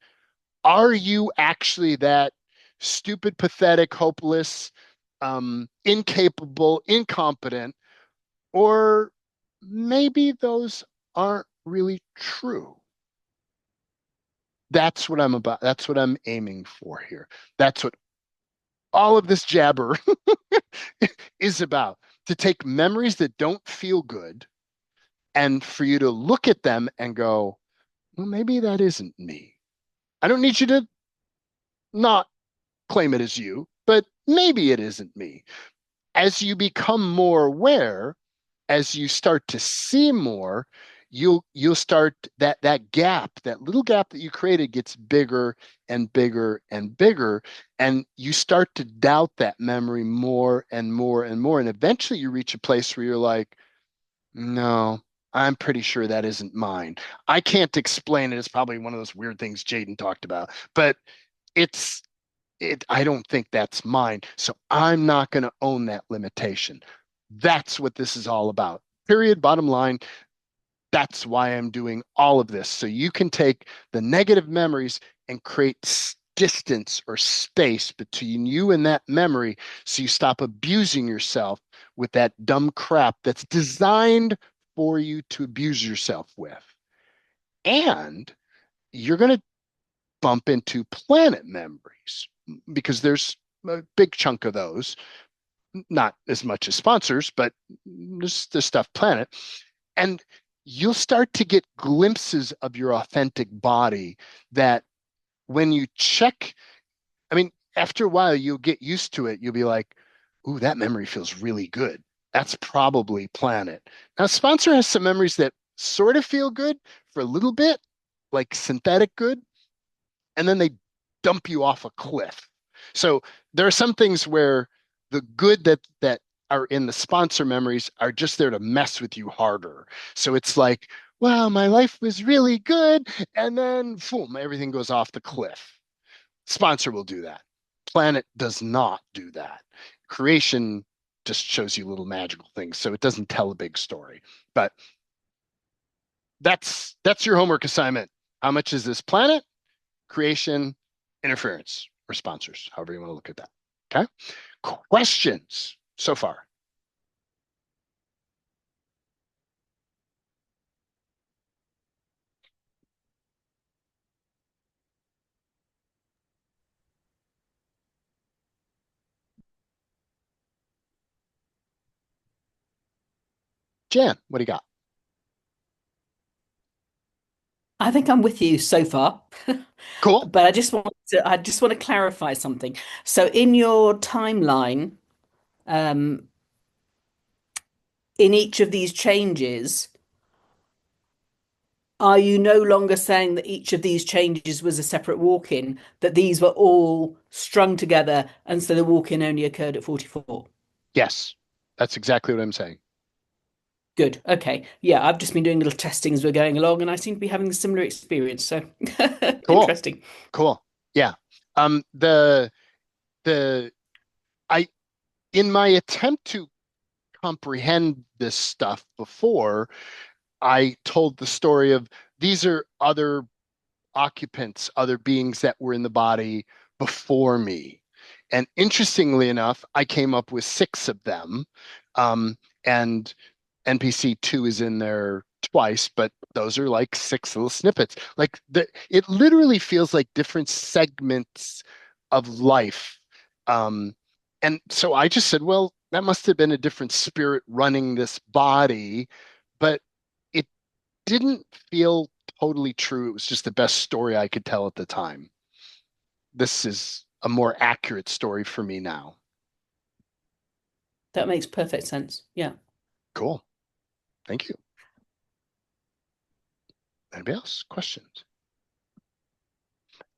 are you actually that stupid, pathetic, hopeless, incapable, incompetent, or maybe those aren't really true? That's what I'm about. That's what I'm aiming for here. That's what all of this jabber is about, to take memories that don't feel good and for you to look at them and go, well, maybe that isn't me. I don't need you to not claim it as you, but maybe it isn't me. As you become more aware, as you start to see more, you'll start that gap, that little gap that you created gets bigger and bigger and bigger, and you start to doubt that memory more and more and more, and eventually you reach a place where you're like, no, I'm pretty sure that isn't mine. I can't explain it. It's probably one of those weird things Jaden talked about, but it's I don't think that's mine. So I'm not going to own that limitation. That's what this is all about. Period. Bottom line. That's why I'm doing all of this. So you can take the negative memories and create distance or space between you and that memory so you stop abusing yourself with that dumb crap that's designed for you to abuse yourself with. And you're going to bump into planet memories because there's a big chunk of those, not as much as sponsors, but there's the stuff planet. And you'll start to get glimpses of your authentic body that when you check, I mean, after a while, you'll get used to it. You'll be like, ooh, that memory feels really good. That's probably planet. Now, sponsor has some memories that sort of feel good for a little bit, like synthetic good, and then they dump you off a cliff. So there are some things where the good that are in the sponsor memories are just there to mess with you harder. So it's like, wow, my life was really good, and then boom, everything goes off the cliff. Sponsor will do that. Planet does not do that. Creation just shows you little magical things, so it doesn't tell a big story. But that's your homework assignment. How much is this planet? Creation, interference, or sponsors, however you want to look at that. Okay. Questions so far? Jan, what do you got? I think I'm with you so far, Cool. but I just want to clarify something. So in your timeline, um, in each of these changes, are you no longer saying that each of these changes was a separate walk-in, that these were all strung together, and so the walk-in only occurred at 44? Yes, that's exactly what I'm saying. Good. Okay. Yeah, I've just been doing little testing as we're going along, and I seem to be having a similar experience. So Cool. interesting. Cool. Yeah. The the I in my attempt to comprehend this stuff before, I told the story of these are other occupants, other beings that were in the body before me. And interestingly enough, I came up with six of them. And NPC two is in there twice, but those are like six little snippets. It literally feels like different segments of life. Um, and so I just said, well, that must have been a different spirit running this body, but it didn't feel totally true. It was just the best story I could tell at the time. This is a more accurate story for me now. That makes perfect sense. Yeah. Cool. Thank you. Anybody else? Questions?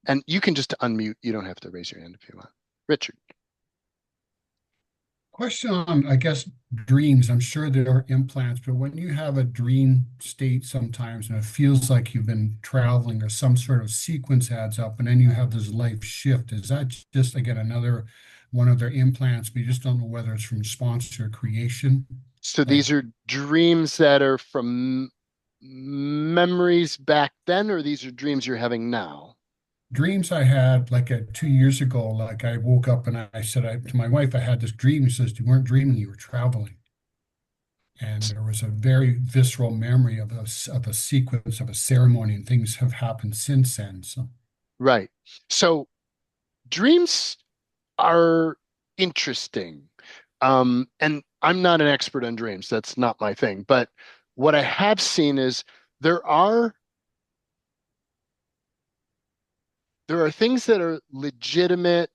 And you can just unmute. You don't have to raise your hand if you want. Richard. Question on, I guess, dreams. I'm sure there are implants, but when you have a dream state sometimes and it feels like you've been traveling or some sort of sequence adds up, and then you have this life shift, is that just, again, another one of their implants, but you just don't know whether it's from sponsor or creation? So Like these are dreams that are from memories back then, or these are dreams you're having now? dreams I had like 2 years ago, like I woke up and I said to my wife, I had this dream. He says, you weren't dreaming, you were traveling. And there was a very visceral memory of a sequence of a ceremony, and things have happened since then. So Right. So dreams are interesting. And I'm not an expert on dreams. That's not my thing. But what I have seen is there are there are things that are legitimate.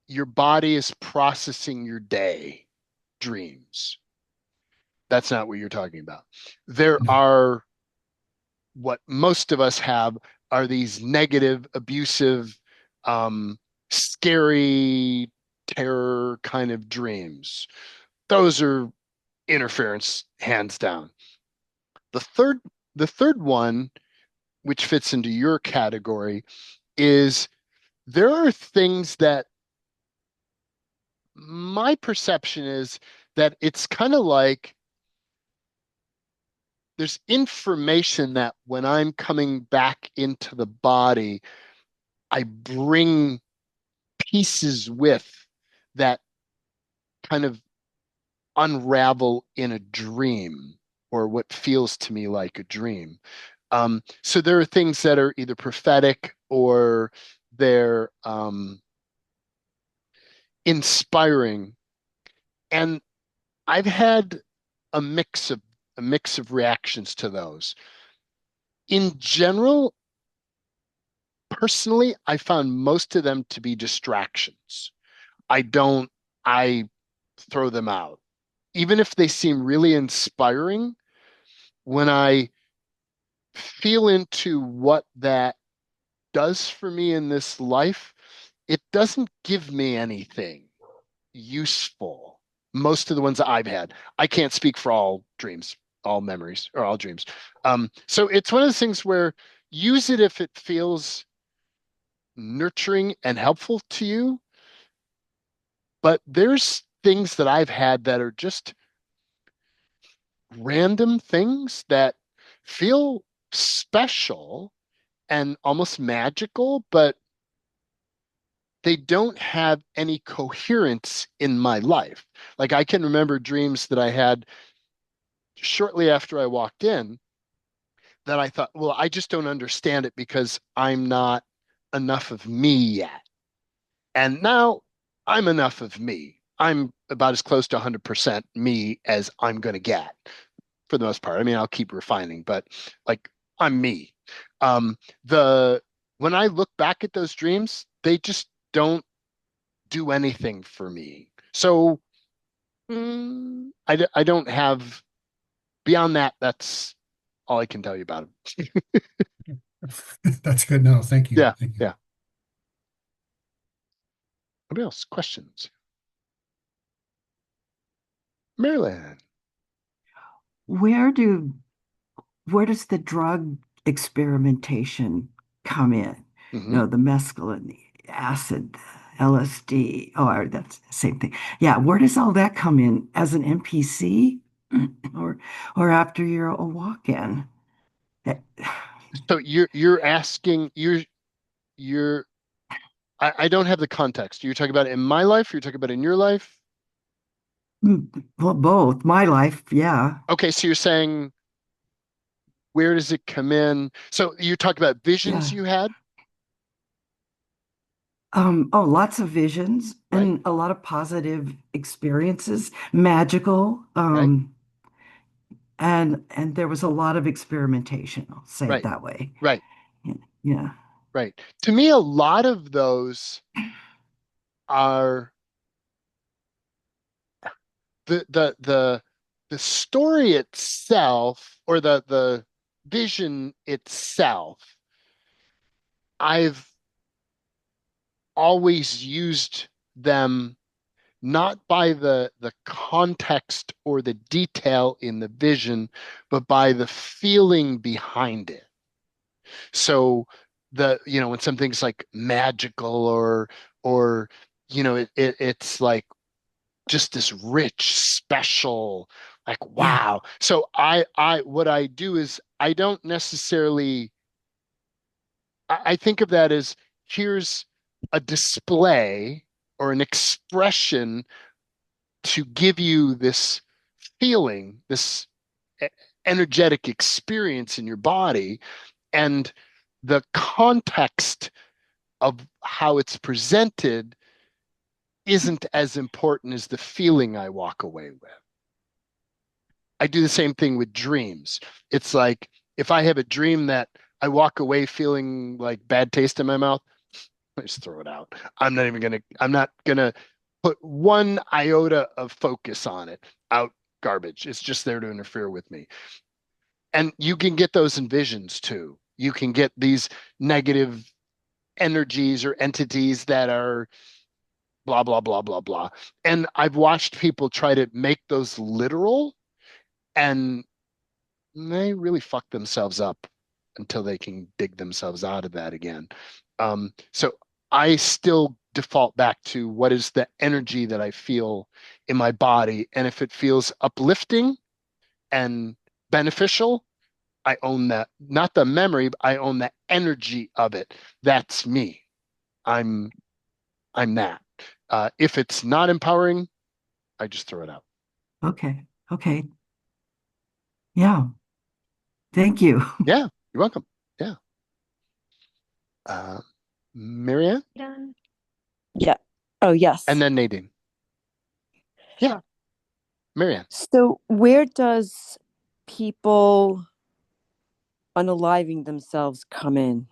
Your body is processing your day dreams. That's not what you're talking about. There no. are what most of us have are these negative, abusive, scary, terror kind of dreams. Those are interference, hands down. The third, the third one, which fits into your category, is there are things that my perception is that it's kind of like there's information that when I'm coming back into the body, I bring pieces with that kind of unravel in a dream or what feels to me like a dream. So there are things that are either prophetic or they're inspiring. And I've had a mix of a mix of reactions to those. In general, personally, I found most of them to be distractions. I don't, I throw them out. Even if they seem really inspiring, when I feel into what that does for me in this life, it doesn't give me anything useful. Most of the ones that I've had, I can't speak for all dreams, all memories, or all dreams. So it's one of those things where use it if it feels nurturing and helpful to you. But there's things that I've had that are just random things that feel special and almost magical, but they don't have any coherence in my life. Like I can remember dreams that I had shortly after I walked in that I thought, well, I just don't understand it because I'm not enough of me yet. And now I'm enough of me. I'm about as close to 100% me as I'm going to get for the most part. I mean, I'll keep refining, but like I'm me. Um, the when I look back at those dreams, they just don't do anything for me. So I don't have beyond that. That's all I can tell you about them. That's good. No, thank you. Yeah, Thank you. yeah. Anybody else? Questions? Maryland. Where do where does the drug experimentation come in? Hmm. The mescaline, the acid, LSD. Oh, that's the same thing. Yeah, where does all that come in as an NPC or or after you're a walk-in? That- So you're asking you're I don't have the context. You're talking about it in my life, you're talking about it in your life. Well, both. My life, yeah. Okay, so you're saying where does it come in? So you talk about visions Yeah. you had, Lots of visions right? and a lot of positive experiences, magical. Right? And there was a lot of experimentation, I'll say it Right. that way. Right. Yeah. Yeah. Right. To me, a lot of those are the story itself or the vision itself. I've always used them not by the context or the detail in the vision, but by the feeling behind it. So when something's like magical or it's like just this rich, special, like Yeah. wow. So I what I do is I don't necessarily I think of that as here's a display or an expression to give you this feeling, this e- energetic experience in your body, and the context of how it's presented isn't as important as the feeling I walk away with. I do the same thing with dreams. It's like if I have a dream that I walk away feeling like bad taste in my mouth, I just throw it out. I'm not gonna put one iota of focus on it. Out garbage. It's just there to interfere with me. And you can get those in visions too. You can get these negative energies or entities that are blah, blah, blah, blah, blah. And I've watched people try to make those literal and they really fuck themselves up until they can dig themselves out of that again. So I still default back to what is the energy that I feel in my body. And if it feels uplifting and beneficial, I own that. Not the memory, but I own the energy of it. That's me. I'm that. If it's not empowering, I just throw it out. Okay. Okay. Yeah. Thank you. Yeah, you're welcome. Yeah. Uh, Marianne Done. Yeah. Oh, and yes. then Nadine. Yeah, Marianne. So, where does people unaliving themselves come in?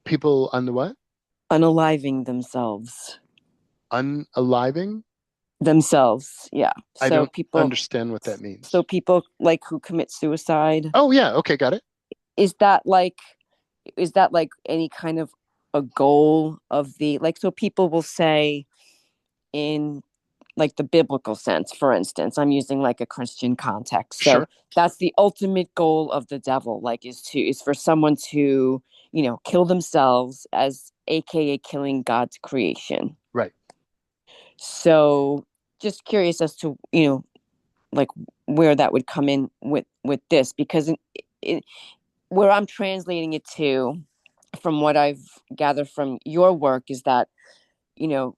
People on the what? Unaliving themselves. Unaliving? Themselves. Yeah. I So don't people understand what that means. so people like who commit suicide. Oh, yeah. Okay, got it. Is that like is that like any kind of a goal of the like so people will say in like the biblical sense, for instance, I'm using like a Christian context. So Sure. that's the ultimate goal of the devil, like is for someone to, kill themselves as AKA killing God's creation. Right. So just curious as to, like where that would come in with this, because where I'm translating it to, from what I've gathered from your work, is that, you know,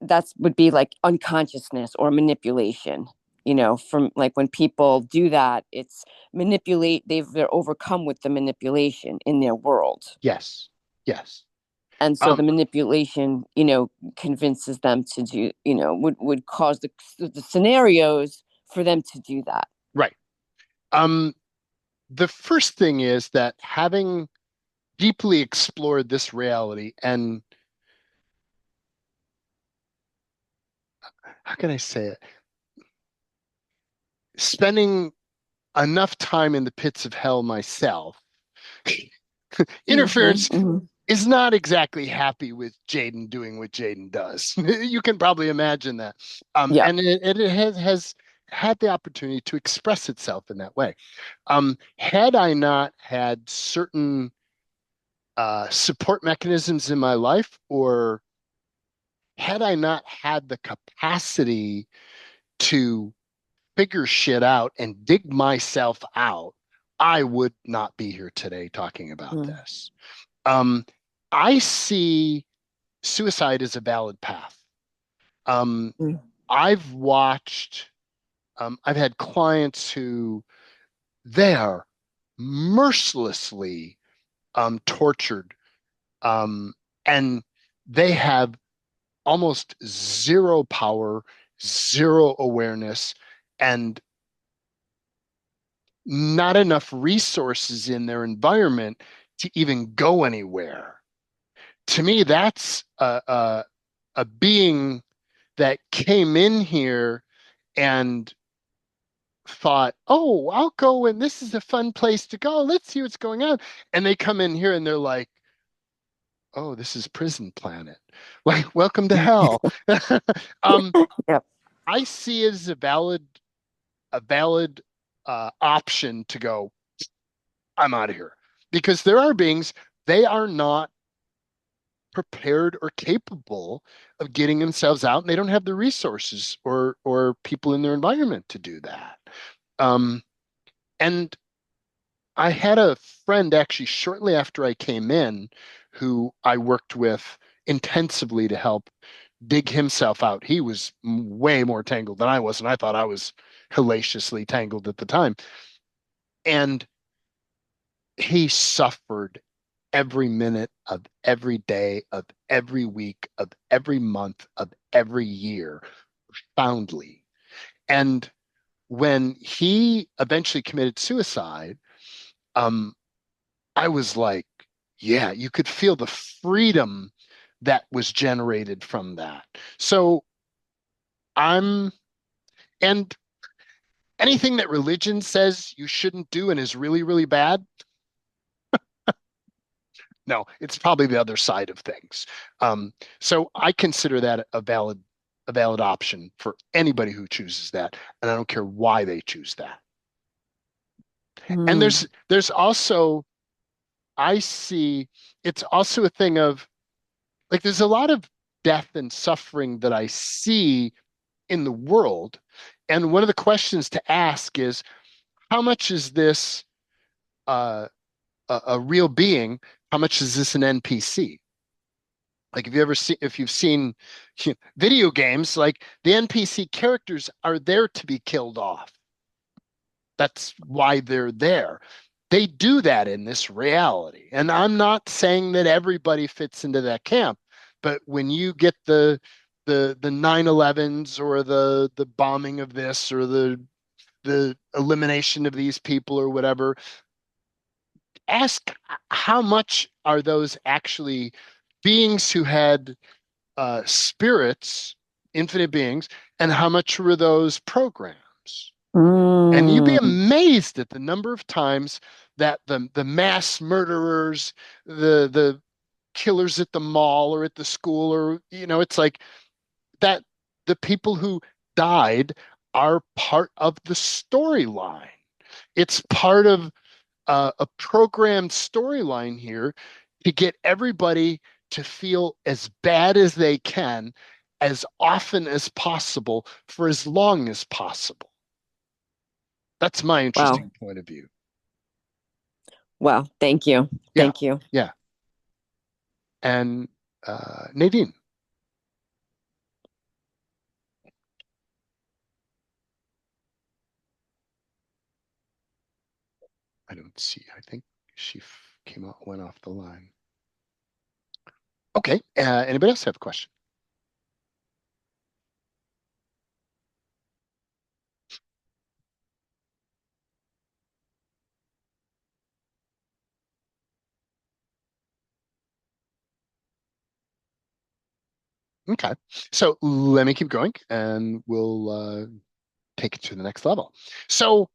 that's would be like unconsciousness or manipulation, from like when people do that, it's they're overcome with the manipulation in their world. Yes. Yes. And so Um, the manipulation, convinces them to do, would cause the scenarios for them to do that. right. Um, the first thing is that having deeply explored this reality and how can I say it? Spending enough time in the pits of hell myself, Mm-hmm, interference mm-hmm. is not exactly happy with Jaden doing what Jaden does. You can probably imagine that. Yeah. And it has had the opportunity to express itself in that way. Had I not had certain support mechanisms in my life, or had I not had the capacity to figure shit out and dig myself out, I would not be here today talking about Mm, this. Um, I see suicide as a valid path. Um, mm, I've watched, I've had clients who they are mercilessly tortured, um, and they have almost zero power, zero awareness, and not enough resources in their environment to even go anywhere. To me, that's a being that came in here and thought, oh, I'll go and this is a fun place to go. Let's see what's going on. And they come in here and they're like, oh, this is prison planet. Like, welcome to hell. um, yep. I see it as a valid option to go, I'm out of here. Because there are beings, they are not prepared or capable of getting themselves out, and they don't have the resources or people in their environment to do that. Um, and I had a friend actually shortly after I came in who I worked with intensively to help dig himself out. He was way more tangled than I was, and I thought I was hellaciously tangled at the time. And he suffered every minute of every day of every week of every month of every year profoundly. And when he eventually committed suicide, um, I was like, yeah, you could feel the freedom that was generated from that. So I'm, and anything that religion says you shouldn't do and is really, really bad, no, it's probably the other side of things. So I consider that a valid option for anybody who chooses that, and I don't care why they choose that. And Mm, there's also I see it's also a thing of like there's a lot of death and suffering that I see in the world, and one of the questions to ask is how much is this uh, a real being? How much is this an NPC? Like if you've seen video games, like the NPC characters are there to be killed off. That's why they're there. They do that in this reality. And I'm not saying that everybody fits into that camp, but when you get the 9/11s or the bombing of this or the elimination of these people or whatever, ask how much are those actually beings who had spirits, infinite beings, and how much were those programs? And you'd be Mm. amazed at the number of times that the mass murderers, the killers at the mall or at the school, or it's like that the people who died are part of the storyline. It's part of a programmed storyline here to get everybody to feel as bad as they can, as often as possible, for as long as possible. That's my Wow. interesting point of view. Wow. Thank you. Yeah, Thank you. yeah. And Nadine. I don't see. I think she came out, went off the line. Okay. Anybody else have a question? Okay. So let me keep going, and we'll take it to the next level. So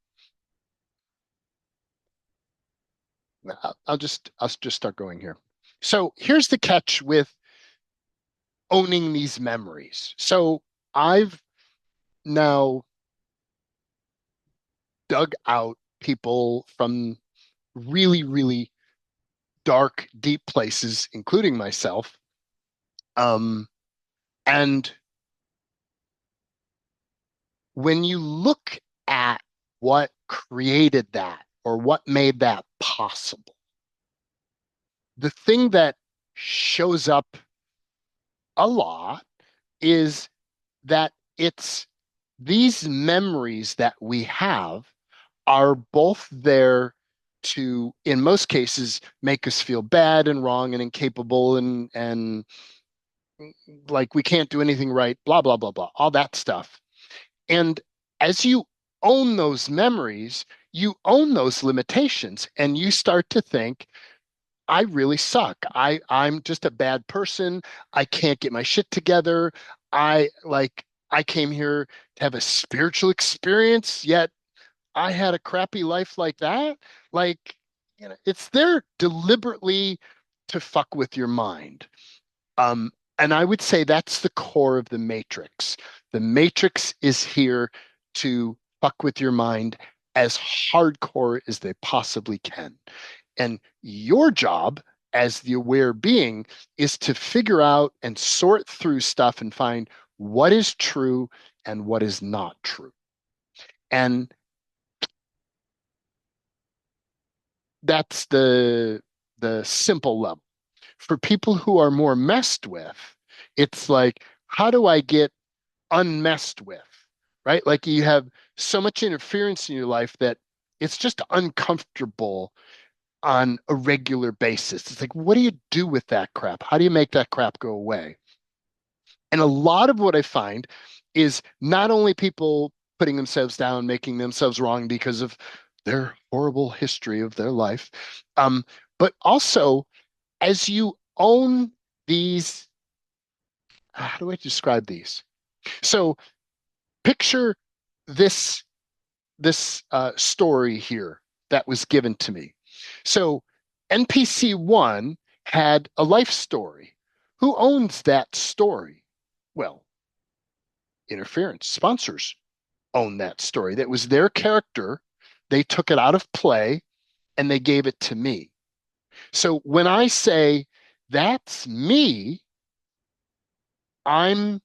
I'll just start going here. So here's the catch with owning these memories. So I've now dug out people from really, really dark, deep places, including myself. And when you look at what created that or what made that possible, the thing that shows up a lot is that it's these memories that we have are both there to, in most cases, make us feel bad and wrong and incapable and like we can't do anything right, blah, blah, blah, blah, all that stuff. And as you own those memories, you own those limitations and you start to think, I really suck. I'm just a bad person. I can't get my shit together. I came here to have a spiritual experience, yet I had a crappy life like that. Like, it's there deliberately to fuck with your mind. Um, and I would say that's the core of the Matrix. The Matrix is here to fuck with your mind as hardcore as they possibly can. And your job as the aware being is to figure out and sort through stuff and find what is true and what is not true. And that's the simple level. For people who are more messed with, it's like, how do I get unmessed with? Right? Like you have so much interference in your life that it's just uncomfortable on a regular basis. It's like, what do you do with that crap? How do you make that crap go away? And a lot of what I find is not only people putting themselves down, making themselves wrong because of their horrible history of their life, um, but also as you own these, how do I describe these? So picture this story here that was given to me. So NPC one had a life story. Who owns that story? Well, interference sponsors own that story. That was their character. They took it out of play and they gave it to me. So when I say that's me, I'm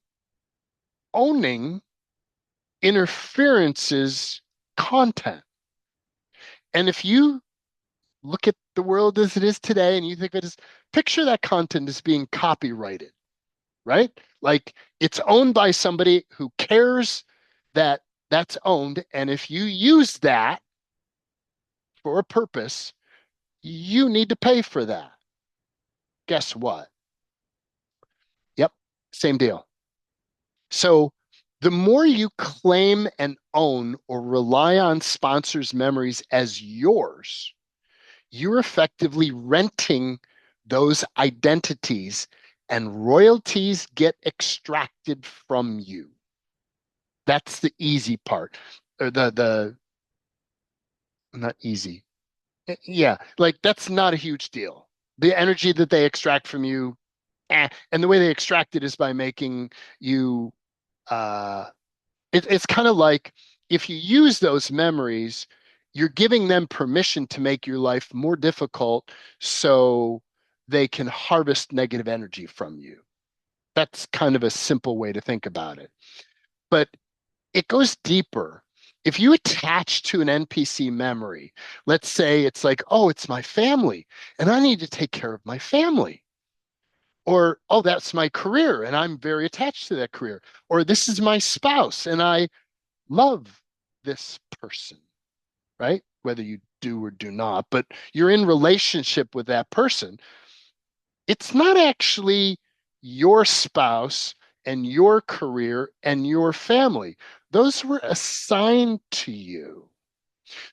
owning interference's content. And if you look at the the world as it is today, and you think of it as, picture that content as being copyrighted, right? Like it's owned by somebody who cares that that's owned. And if you use that for a purpose, you need to pay for that. Guess what? Yep, same deal. So the more you claim and own or rely on sponsors' memories as yours, you're effectively renting those identities and royalties get extracted from you. That's the easy part. Or the not easy. Yeah, like that's not a huge deal. The energy that they extract from you, and the way they extract it is by making you uh it's kind of like if you use those memories, you're giving them permission to make your life more difficult so they can harvest negative energy from you. That's kind of a simple way to think about it. But it goes deeper. If you attach to an NPC memory, let's say it's like, oh, it's my family, and I need to take care of my family. Or, oh, that's my career, and I'm very attached to that career. Or this is my spouse, and I love this person, right? Whether you do or do not, but you're in relationship with that person. It's not actually your spouse and your career and your family. Those were assigned to you.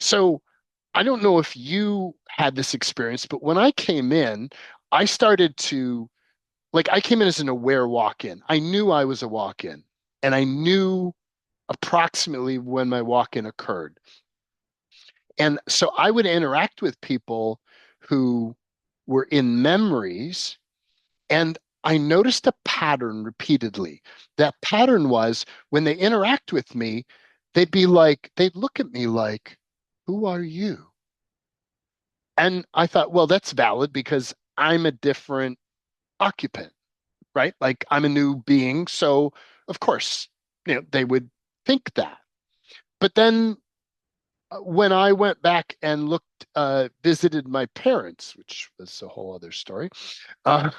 So I don't know if you had this experience, but when I came in, I started to, like, I came in as an aware walk in. I knew I was a walk in, and I knew approximately when my walk in occurred. And so I would interact with people who were in memories, and I noticed a pattern repeatedly. That pattern was when they interact with me, they'd be like, they'd look at me like, who are you? And I thought, well, that's valid because I'm a different occupant, right? Like I'm a new being. So, of course, they would think that. But then when I went back and visited my parents, which was a whole other story, uh,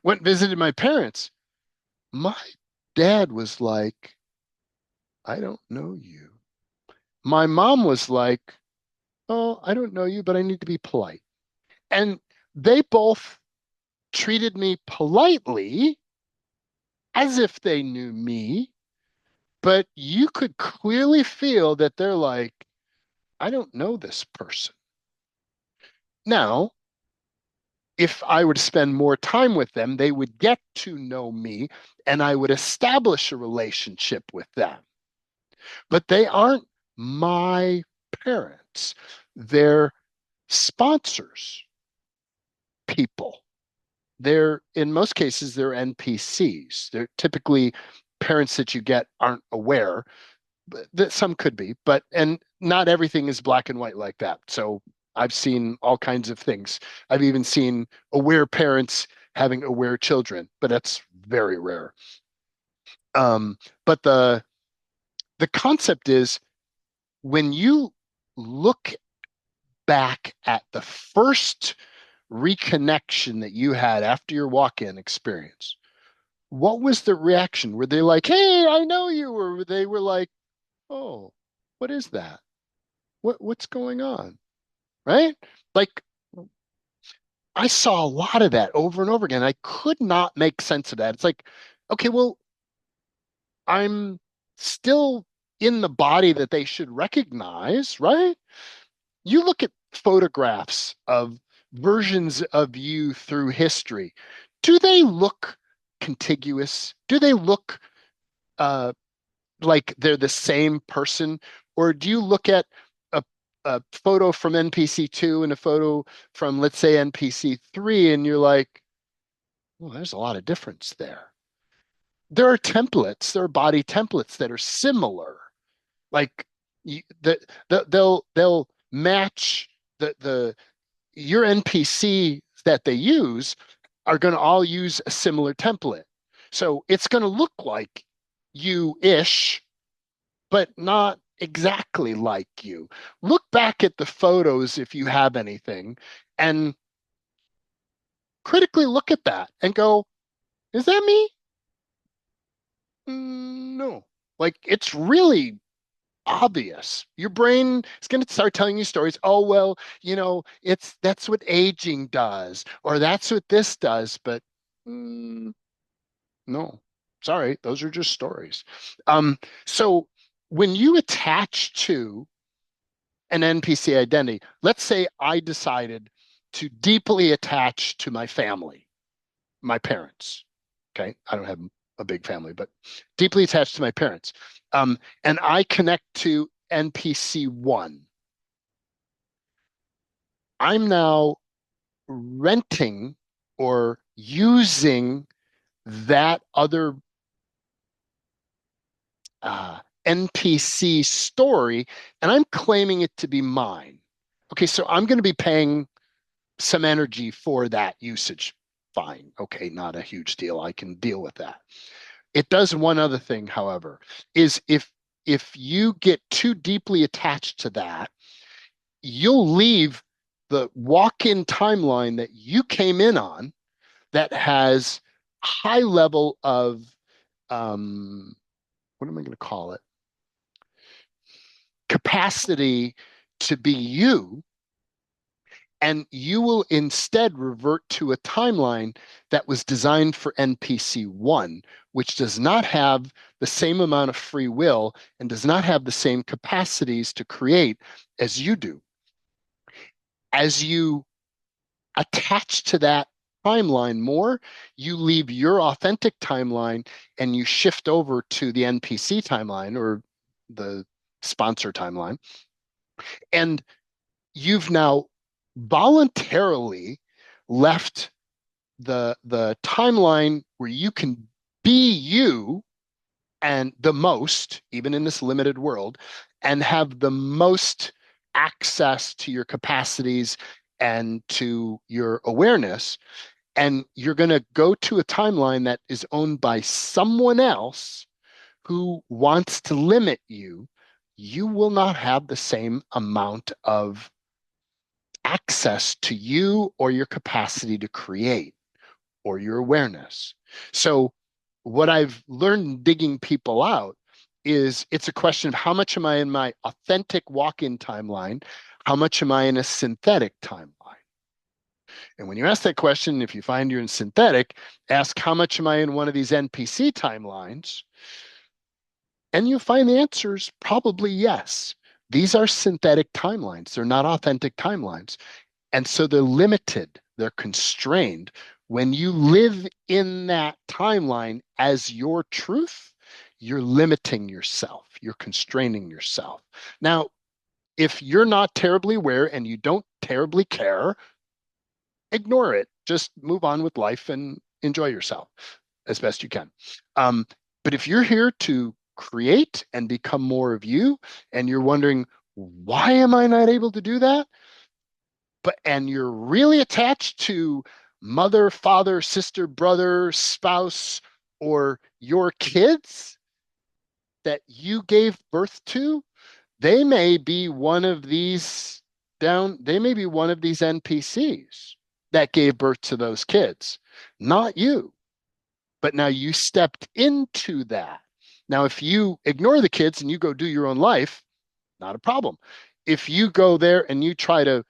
went and visited my parents, my dad was like, I don't know you. My mom was like, oh, I don't know you, but I need to be polite. And they both treated me politely as if they knew me, but you could clearly feel that they're like, I don't know this person. Now, if I were to spend more time with them, they would get to know me and I would establish a relationship with them. But they aren't my parents. They're sponsors, people. They're, in most cases, they're NPCs. They're typically parents that you get aren't aware, but that some could be, and not everything is black and white like that. So I've seen all kinds of things. I've even seen aware parents having aware children, but that's very rare. But the concept is when you look back at the first reconnection that you had after your walk-in experience, what was the reaction? Were they like, "Hey, I know you," or they were like, "Oh, what is that? What's going on?" Right? Like I saw a lot of that over and over again. I could not make sense of that. It's like, okay, well, I'm still in the body that they should recognize, right? You look at photographs of versions of you through history. Do they look contiguous? Do they look uh, like they're the same person? Or do you look at a, a photo from NPC 2 and a photo from, let's say, NPC 3, and you're like, well, there's a lot of difference there. There are body templates that are similar. Like they'll match the your NPC that they use are going to all use a similar template. So it's going to look like you-ish, but not exactly like you. Look back at the photos if you have anything and critically look at that and go, is that me? No. Like it's really obvious. Your brain is going to start telling you stories. Oh, well, that's what aging does, or that's what this does. But mm, no, sorry, those are just stories. So when you attach to an NPC identity, let's say I decided to deeply attach to my family, my parents. Okay. I don't have a big family, but deeply attached to my parents. And I connect to NPC one. I'm now renting or using that other NPC story, and I'm claiming it to be mine. Okay, so I'm going to be paying some energy for that usage. Fine. Okay, not a huge deal. I can deal with that. It does one other thing, however, is if you get too deeply attached to that, you'll leave the walk-in timeline that you came in on that has high level of what am I going to call it? Capacity to be you, and you will instead revert to a timeline that was designed for NPC 1, which does not have the same amount of free will and does not have the same capacities to create as you do. As you attach to that timeline more, you leave your authentic timeline and you shift over to the NPC timeline or the sponsor timeline. And you've now voluntarily left the timeline where you can be you and the most, even in this limited world, and have the most access to your capacities and to your awareness. And you're going to go to a timeline that is owned by someone else who wants to limit you. You will not have the same amount of access to you or your capacity to create or your awareness. So, what I've learned digging people out is it's a question of how much am I in my authentic walk in timeline? How much am I in a synthetic timeline? And when you ask that question, if you find you're in synthetic, ask how much am I in one of these NPC timelines? And you'll find the answer is probably yes. These are synthetic timelines. They're not authentic timelines. And so they're limited, they're constrained. When you live in that timeline as your truth, you're limiting yourself, you're constraining yourself. Now, if you're not terribly aware and you don't terribly care, ignore it. Just move on with life and enjoy yourself as best you can. But if you're here to create and become more of you, and you're wondering, why am I not able to do that? And you're really attached to mother, father, sister, brother, spouse, or your kids that you gave birth to, they may be one of these they may be one of these NPCs that gave birth to those kids, not you. But now you stepped into that. Now, if you ignore the kids and you go do your own life, not a problem. If you go there and you try to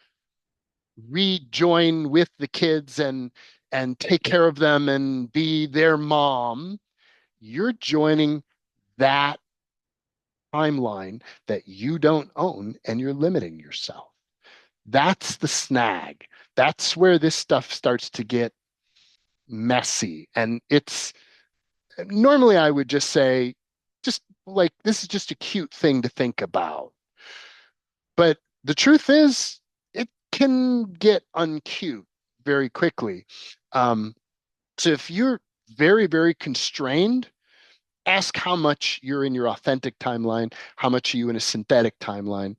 rejoin with the kids and take care of them and be their mom, you're joining that timeline that you don't own and you're limiting yourself. That's the snag. That's where this stuff starts to get messy. And it's normally I would just say, just like, this is just a cute thing to think about. But the truth is, it can get uncute very quickly. Um, so if you're very, very constrained, ask how much you're in your authentic timeline, how much are you in a synthetic timeline.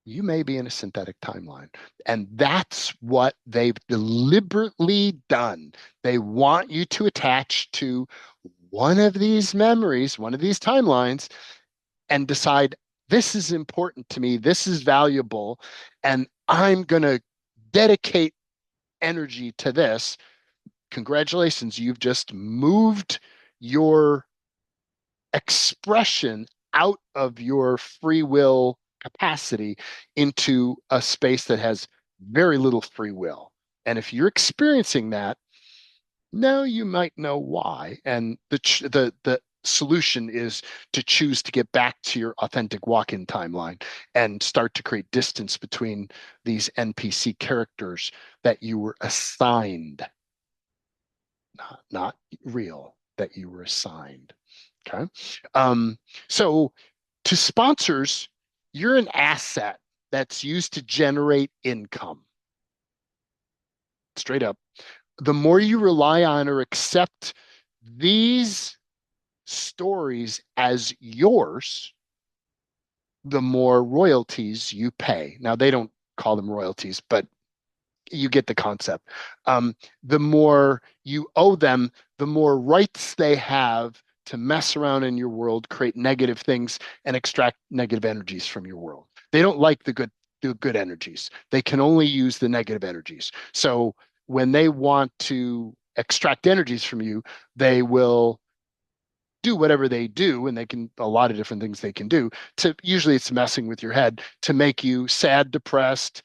You may be in a synthetic timeline. And that's what they've deliberately done. They want you to attach to one of these memories, one of these timelines, and decide this is important to me, this is valuable, and I'm going to dedicate energy to this, congratulations, you've just moved your expression out of your free will capacity into a space that has very little free will. And if you're experiencing that, now you might know why. And the solution is to choose to get back to your authentic walk-in timeline and start to create distance between these NPC characters that you were assigned, not real, that you were assigned. Okay. So to sponsors, you're an asset that's used to generate income. Straight up. The more you rely on or accept these stories as yours, the more royalties you pay. Now, they don't call them royalties, but you get the concept. The more you owe them, the more rights they have to mess around in your world, create negative things, and extract negative energies from your world. They don't like the good energies. They can only use the negative energies. So when they want to extract energies from you, they will do whatever they do, and they can a lot of different things they can do to, usually it's messing with your head to make you sad, depressed,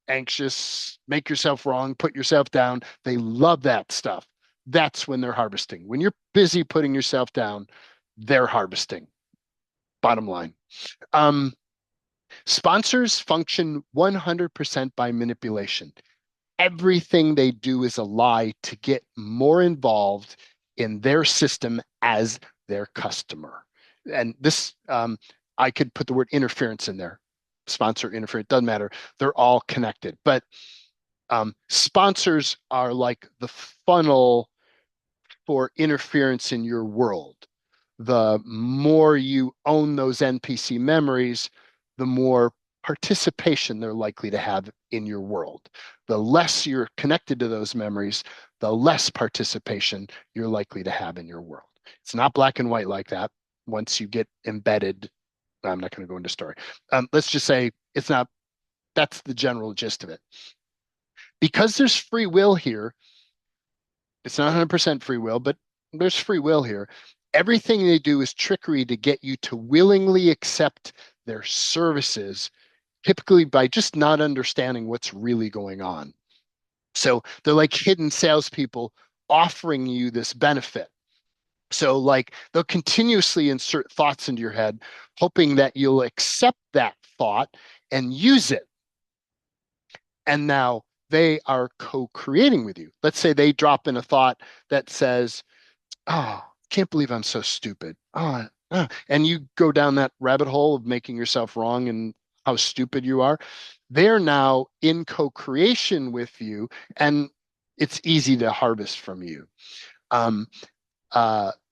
anxious, make yourself wrong, put yourself down. They love that stuff. That's when they're harvesting. When you're busy putting yourself down, they're harvesting. Bottom line. Sponsors function 100% by manipulation. Everything they do is a lie to get more involved in their system as their customer. And this, I could put the word interference in there. Sponsor, interference, doesn't matter. They're all connected. But sponsors are like the funnel for interference in your world. The more you own those NPC memories, the more participation they're likely to have in your world. The less you're connected to those memories, the less participation you're likely to have in your world. It's not black and white like that. Once you get embedded, I'm not going to go into story. Let's just say it's not, that's the general gist of it. Because there's free will here, it's not 100% free will, but there's free will here. Everything they do is trickery to get you to willingly accept their services, typically by just not understanding what's really going on. So they're like hidden salespeople offering you this benefit. So like they'll continuously insert thoughts into your head, hoping that you'll accept that thought and use it. And now they are co-creating with you. Let's say they drop in a thought that says, oh, can't believe I'm so stupid. And you go down that rabbit hole of making yourself wrong and how stupid you are. They're now in co-creation with you, and it's easy to harvest from you.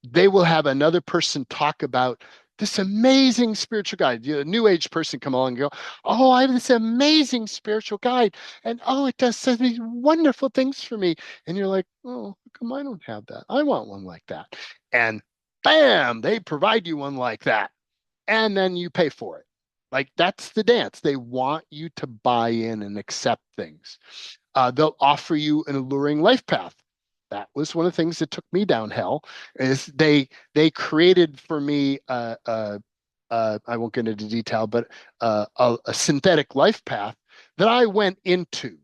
They will have another person talk about this amazing spiritual guide. A new age person come along and go, oh, I have this amazing spiritual guide, and oh, it does so these wonderful things for me. And you're like, oh, how come I don't have that? I want one like that. And bam, they provide you one like that. And then you pay for it. Like that's the dance. They want you to buy in and accept things. They'll offer you an alluring life path. That was one of the things that took me down hell. Is they created for me I won't get into detail, but a synthetic life path that I went into,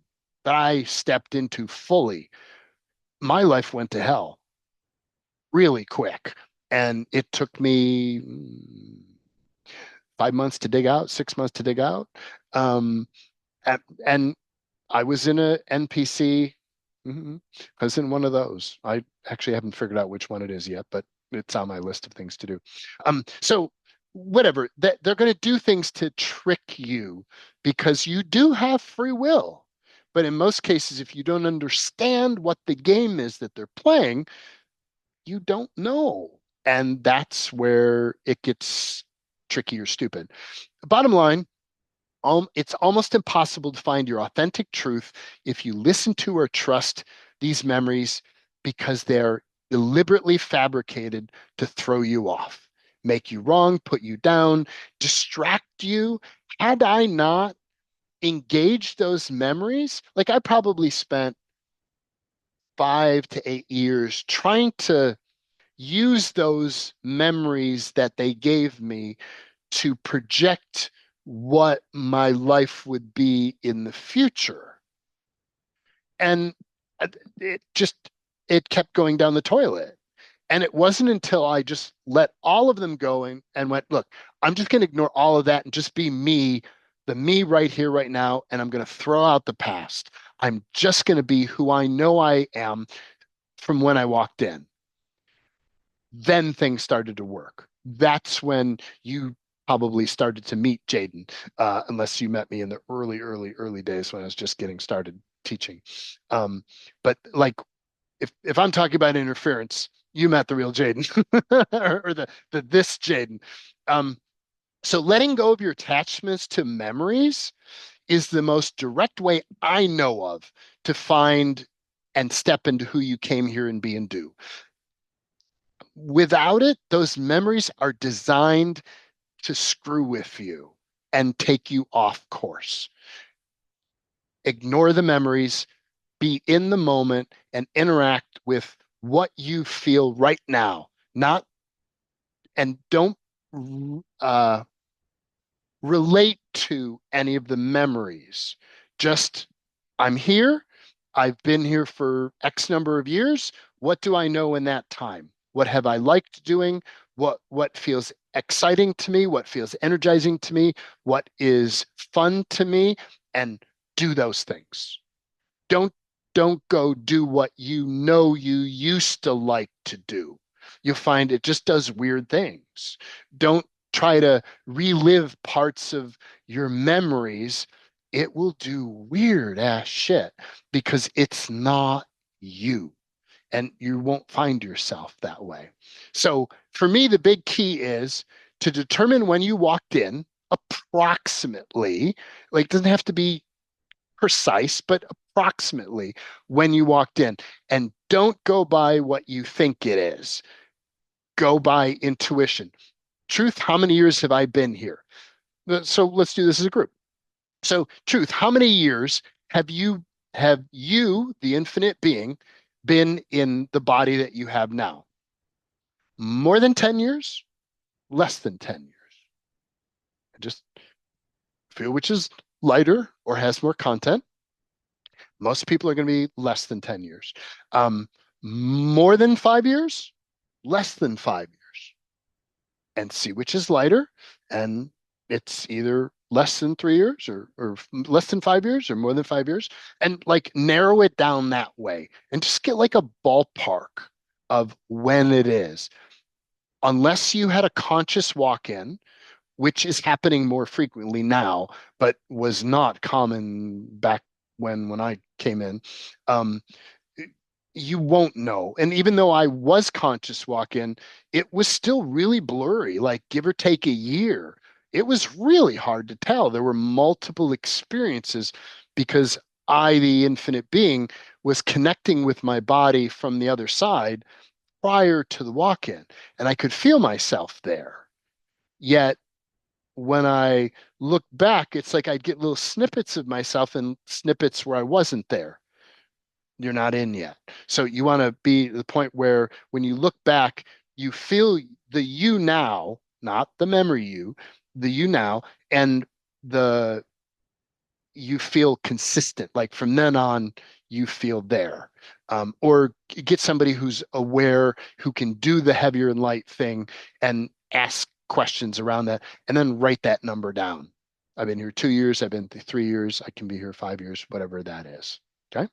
that I stepped into fully. My life went to hell really quick, and it took me 5 months to dig out, 6 months to dig out. And I was in a NPC. I was in one of those. I actually haven't figured out which one it is yet, but it's on my list of things to do. So whatever, they're going to do things to trick you because you do have free will. But in most cases, if you don't understand what the game is that they're playing, you don't know. And that's where it gets tricky or stupid. Bottom line, it's almost impossible to find your authentic truth if you listen to or trust these memories because they're deliberately fabricated to throw you off. make you wrong, put you down, distract you. Had I not engaged those memories, like I probably spent 5 to 8 years trying to use those memories that they gave me to project what my life would be in the future. And it just, it kept going down the toilet. And it wasn't until I just let all of them go and went, look, I'm just going to ignore all of that and just be me, the me right here, right now. And I'm going to throw out the past. I'm just going to be who I know I am from when I walked in. Then things started to work. That's when you probably started to meet Jaden, unless you met me in the early days when I was just getting started teaching. But like, if I'm talking about interference, you met the real Jaden or the this Jaden. So letting go of your attachments to memories is the most direct way I know of to find and step into who you came here and be and do. Without it, those memories are designed to screw with you and take you off course. Ignore the memories, be in the moment, and interact with what you feel right now. Not and don't relate to any of the memories. Just, I'm here. I've been here for X number of years. What do I know in that time? What have I liked doing? What feels exciting to me? What feels energizing to me? What is fun to me? And do those things. Don't don't go do what you know you used to like to do. You'll find it just does weird things. Don't try to relive parts of your memories. It will do weird ass shit because it's not you, and you won't find yourself that way. So for me, the big key is to determine when you walked in approximately, like it doesn't have to be precise, but approximately when you walked in. And don't go by what you think it is. Go by intuition. Truth, how many years have I been here? So let's do this as a group. So, Truth, how many years have you, the infinite being, been in the body that you have now? More than 10 years? Less than 10 years? Just feel which is lighter or has more content. Most people are going to be less than 10 years. More than 5 years, less than 5 years. And see which is lighter. And it's either less than 3 years or less than 5 years or more than 5 years. And like narrow it down that way and just get like a ballpark of when it is. Unless you had a conscious walk in, which is happening more frequently now, but was not common back when I came in, um, you won't know. And even though I was conscious walk in, it was still really blurry, like give or take a year. It was really hard to tell. There were multiple experiences because I, the infinite being, was connecting with my body from the other side prior to the walk in, and I could feel myself there. Yet when I look back, it's like I'd get little snippets of myself and snippets where I wasn't there. You're not in yet. So you want to be at the point where when you look back, you feel the you now, not the memory you, the you now, and the you feel consistent. Like from then on, you feel there. Or get somebody who's aware, who can do the heavier and light thing and ask questions around that, and then write that number down. I've been here 2 years, I've been 3 years, I can be here 5 years, whatever that is. Okay.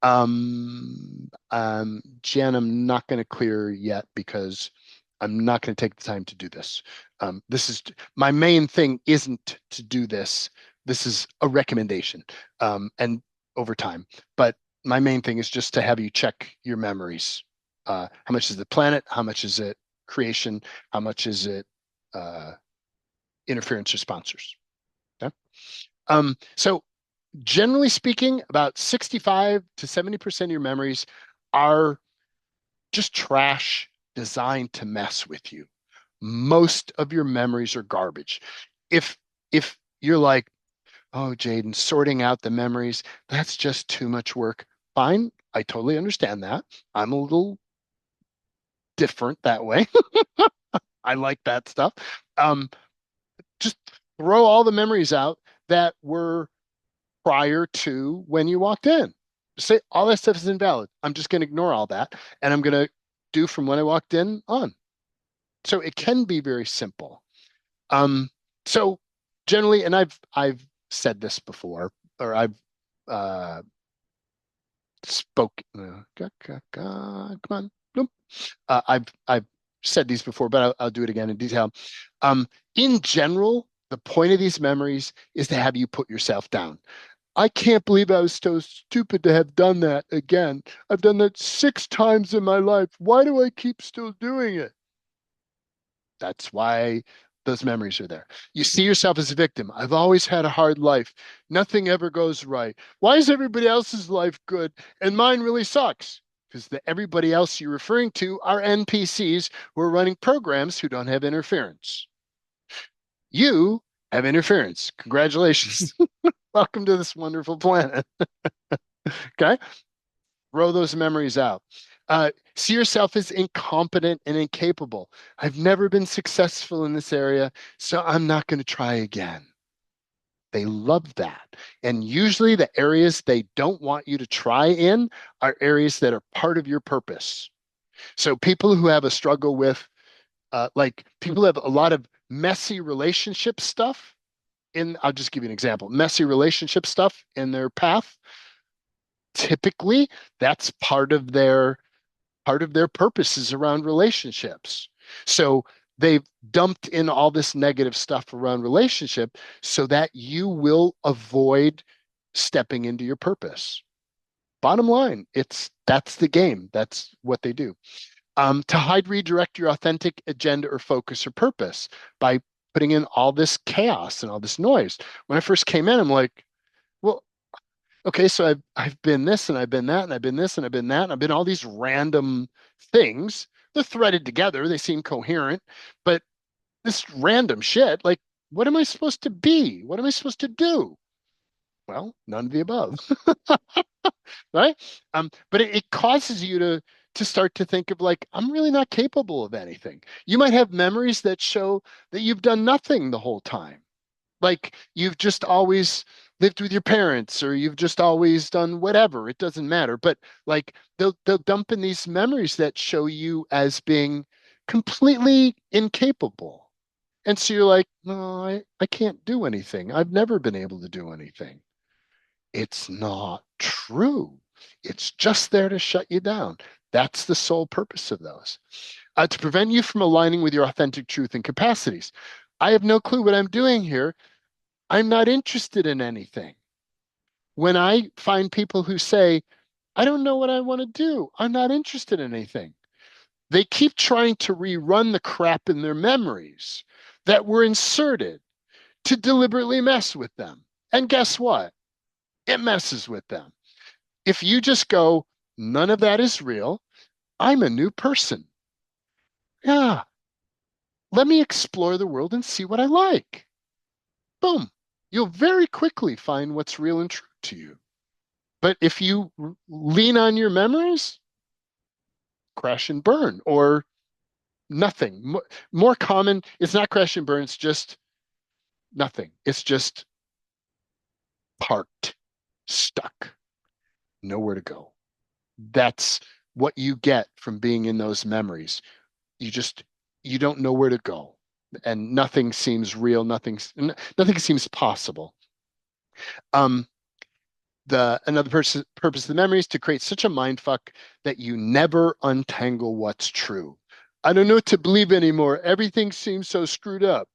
Jen, I'm not going to clear yet because I'm not going to take the time to do this. This is my main thing isn't to do this. This is a recommendation, and over time. But my main thing is just to have you check your memories. How much is the planet? How much is it creation? How much is it interference or sponsors? Okay. So generally speaking, about 65 to 70% of your memories are just trash designed to mess with you. most of your memories are garbage. If you're like, oh, Jaden, sorting out the memories, that's just too much work. Fine. I totally understand that. I'm a little different that way. I like that stuff. Um, just throw all the memories out that were prior to when you walked in. Just say all that stuff is invalid. I'm just going to ignore all that and I'm going to do from when I walked in on. So it can be very simple. Um, so generally, and I've said this before, or I've uh spoke come on. Nope. I've said these before, but I'll do it again in detail. Um, in general, the point of these memories is to have you put yourself down. I can't believe I was so stupid to have done that again. I've done that 6 times in my life. Why do I keep still doing it? That's why those memories are there. You see yourself as a victim. I've always had a hard life. Nothing ever goes right. Why is everybody else's life good and mine really sucks? Because everybody else you're referring to are NPCs who are running programs who don't have interference. You have interference. Congratulations. Welcome to this wonderful planet. Okay? Throw those memories out. See yourself as incompetent and incapable. I've never been successful in this area, so I'm not going to try again. They love that. And usually the areas they don't want you to try in are areas that are part of your purpose. So people who have a struggle with, like people have a lot of messy relationship stuff I'll just give you an example, messy relationship stuff in their path. Typically, that's part of their purposes around relationships. So they've dumped in all this negative stuff around relationship so that you will avoid stepping into your purpose. Bottom line, that's the game. That's what they do. To hide, redirect your authentic agenda or focus or purpose by putting in all this chaos and all this noise. When I first came in, I'm like, well, okay, so I've been this and I've been that and I've been this and I've been that and I've been all these random things. They're threaded together, they seem coherent, but this random shit, like, what am I supposed to be? What am I supposed to do? Well, none of the above. Right? But it causes you to start to think of like, I'm really not capable of anything. You might have memories that show that you've done nothing the whole time. Like you've just always lived with your parents or you've just always done whatever. It doesn't matter. But like they'll dump in these memories that show you as being completely incapable. And so you're like, no, I can't do anything. I've never been able to do anything. It's not true. It's just there to shut you down. That's the sole purpose of those. To prevent you from aligning with your authentic truth and capacities. I have no clue what I'm doing here. I'm not interested in anything. When I find people who say, I don't know what I want to do, I'm not interested in anything, they keep trying to rerun the crap in their memories that were inserted to deliberately mess with them. And guess what? It messes with them. If you just go, none of that is real, I'm a new person. Yeah, let me explore the world and see what I like. Boom. You'll very quickly find what's real and true to you. But if you lean on your memories, crash and burn or nothing. More common, it's not crash and burn, it's just nothing. It's just parked, stuck, nowhere to go. That's what you get from being in those memories. You just you don't know where to go. And nothing seems real, nothing seems possible. Um, another purpose of the memory is to create such a mind fuck that you never untangle what's true. I don't know what to believe anymore. Everything seems so screwed up.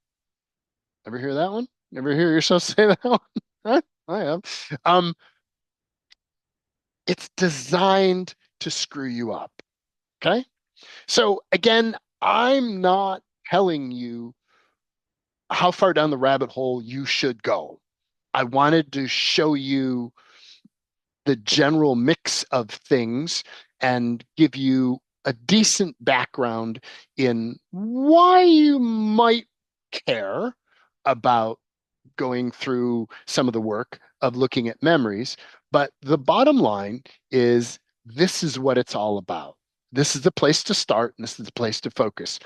Ever hear that one? Ever hear yourself say that one? Huh? I have. Um, it's designed to screw you up. Okay. So again, I'm not telling you how far down the rabbit hole you should go. I wanted to show you the general mix of things and give you a decent background in why you might care about going through some of the work of looking at memories. But the bottom line is this is what it's all about. This is the place to start, and this is the place to focus.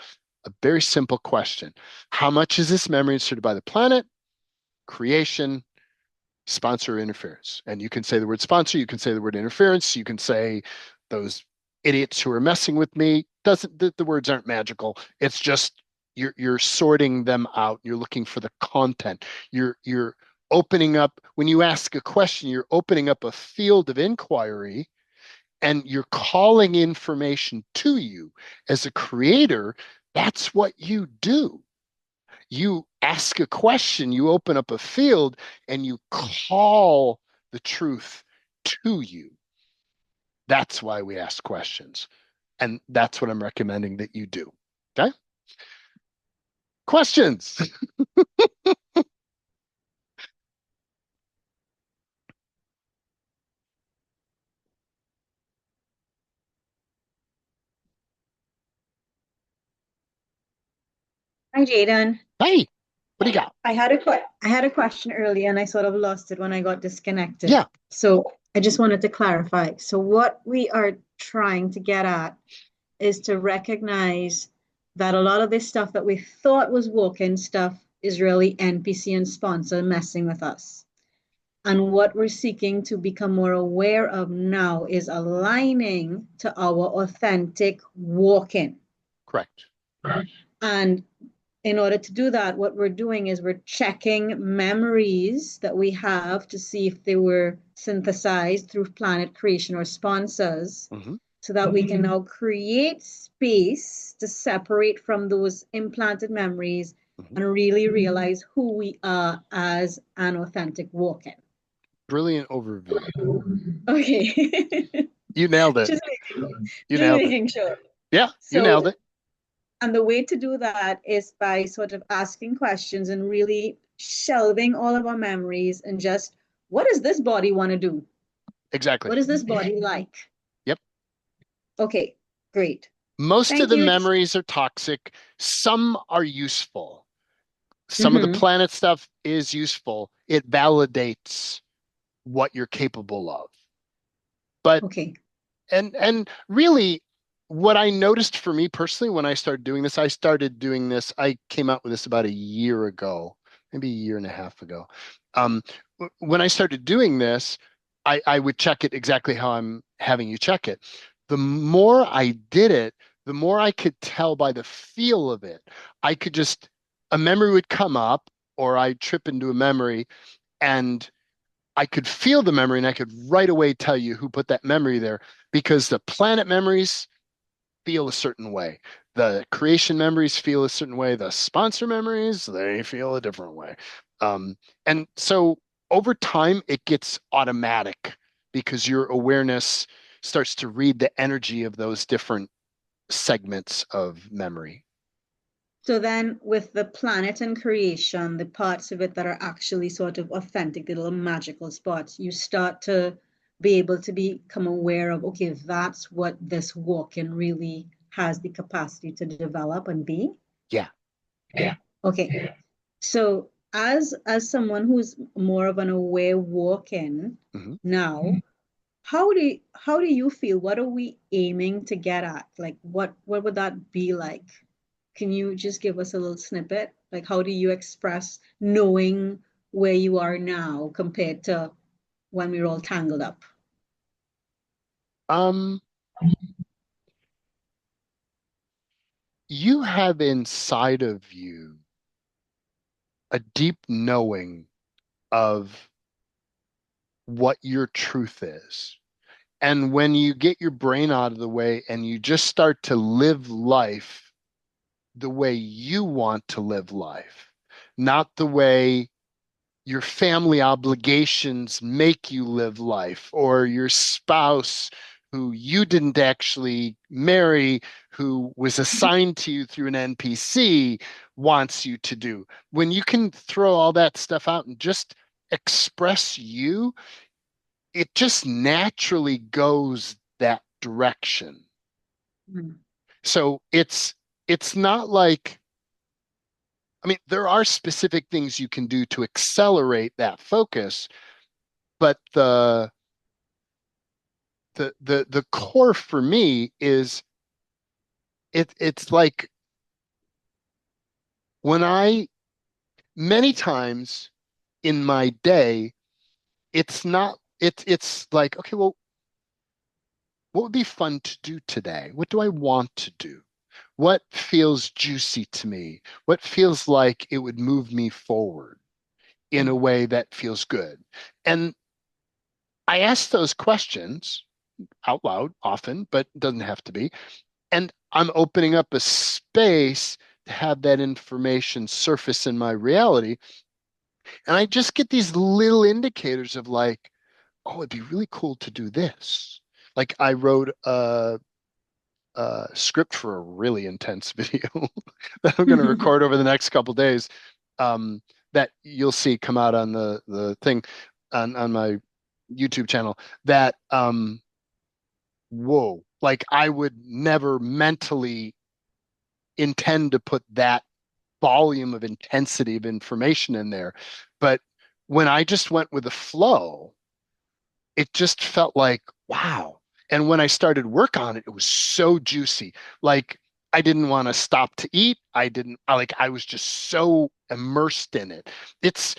A very simple question. How much is this memory inserted by the planet, creation, sponsor, interference? And you can say the word sponsor, you can say the word interference, you can say those idiots who are messing with me. Doesn't the words aren't magical. It's just you're sorting them out. You're looking for the content. You're opening up when you ask a question, you're opening up a field of inquiry and you're calling information to you. As a creator, that's what you do. You ask a question, you open up a field, and you call the truth to you. That's why we ask questions. And that's what I'm recommending that you do. Okay? Questions? Hi, Jaden. Hey, what do you got? I had a question earlier and I sort of lost it when I got disconnected. Yeah, So I just wanted to clarify. So what we are trying to get at is to recognize that a lot of this stuff that we thought was walk-in stuff is really NPC and sponsor messing with us. And what we're seeking to become more aware of now is aligning to our authentic walk-in. correct. And in order to do that, what we're doing is we're checking memories that we have to see if they were synthesized through planet creation or sponsors, so that we can now create space to separate from those implanted memories and really realize who we are as an authentic walk-in. Brilliant overview. Okay. You nailed it. Just You nailed it. making sure. Yeah, you nailed it. And the way to do that is by sort of asking questions and really shelving all of our memories and just, what does this body want to do? Exactly. What is this body like? Yep. Okay, great. Most of Thank the you. memories are toxic. Some are useful. Some of the planet stuff is useful. It validates what you're capable of. But Okay. and really what I noticed for me personally when I started doing this, I came out with this about a year ago, maybe a year and a half ago. When I started doing this, I would check it exactly how I'm having you check it. The more I did it, the more I could tell by the feel of it. I could just, a memory would come up or I'd trip into a memory and I could feel the memory and I could right away tell you who put that memory there because the planet memories feel a certain way. The creation memories feel a certain way. The sponsor memories, they feel a different way. And so over time, it gets automatic because your awareness starts to read the energy of those different segments of memory. So then with the planet and creation, the parts of it that are actually sort of authentic, the little magical spots, you start to be able to become aware of, okay, that's what this walk-in really has the capacity to develop and be. Yeah. Yeah. Okay. So as someone who's more of an aware walk-in now, how do you feel? What are we aiming to get at? Like what would that be like? Can you just give us a little snippet? Like, how do you express knowing where you are now compared to when we were all tangled up? You have inside of you a deep knowing of what your truth is. And when you get your brain out of the way and you just start to live life the way you want to live life, not the way your family obligations make you live life, or your spouse who you didn't actually marry, who was assigned to you through an NPC wants you to do. When you can throw all that stuff out and just express you, it just naturally goes that direction. Mm. So it's not like, I mean, there are specific things you can do to accelerate that focus, but the core for me is it's like when I many times in my day, it's like, okay, well, what would be fun to do today? What do I want to do? What feels juicy to me? What feels like it would move me forward in a way that feels good? And I ask those questions out loud often, but it doesn't have to be. And I'm opening up a space to have that information surface in my reality. And I just get these little indicators of like, oh, it'd be really cool to do this. Like I wrote a script for a really intense video that I'm going to record over the next couple days, that you'll see come out on the thing on my YouTube channel. That whoa, like I would never mentally intend to put that volume of intensity of information in there, but when I just went with the flow, it just felt like, wow. And when I started work on it, it was so juicy. Like I didn't want to stop to eat. I was just so immersed in it. It's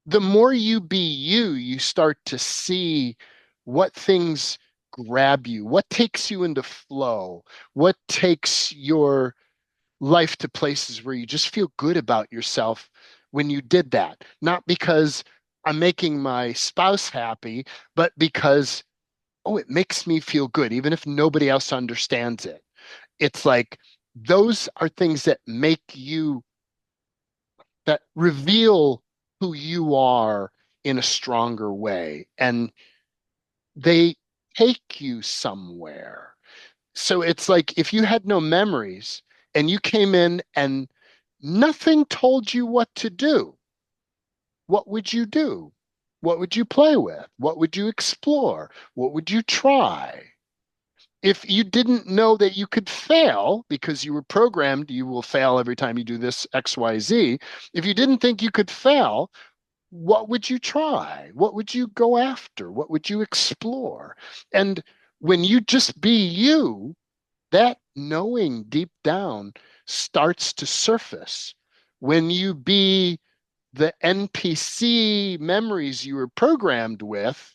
the more you be you, you start to see what things grab you, what takes you into flow, what takes your life to places where you just feel good about yourself when you did that. Not because I'm making my spouse happy, but because, oh, it makes me feel good, even if nobody else understands it. It's like those are things that make you, that reveal who you are in a stronger way. And they take you somewhere. So it's like if you had no memories and you came in and nothing told you what to do, what would you do? What would you play with? What would you explore? What would you try? If you didn't know that you could fail because you were programmed, you will fail every time you do this XYZ. If you didn't think you could fail, what would you try? What would you go after? What would you explore? And when you just be you, that knowing deep down starts to surface. When you be the NPC memories you were programmed with,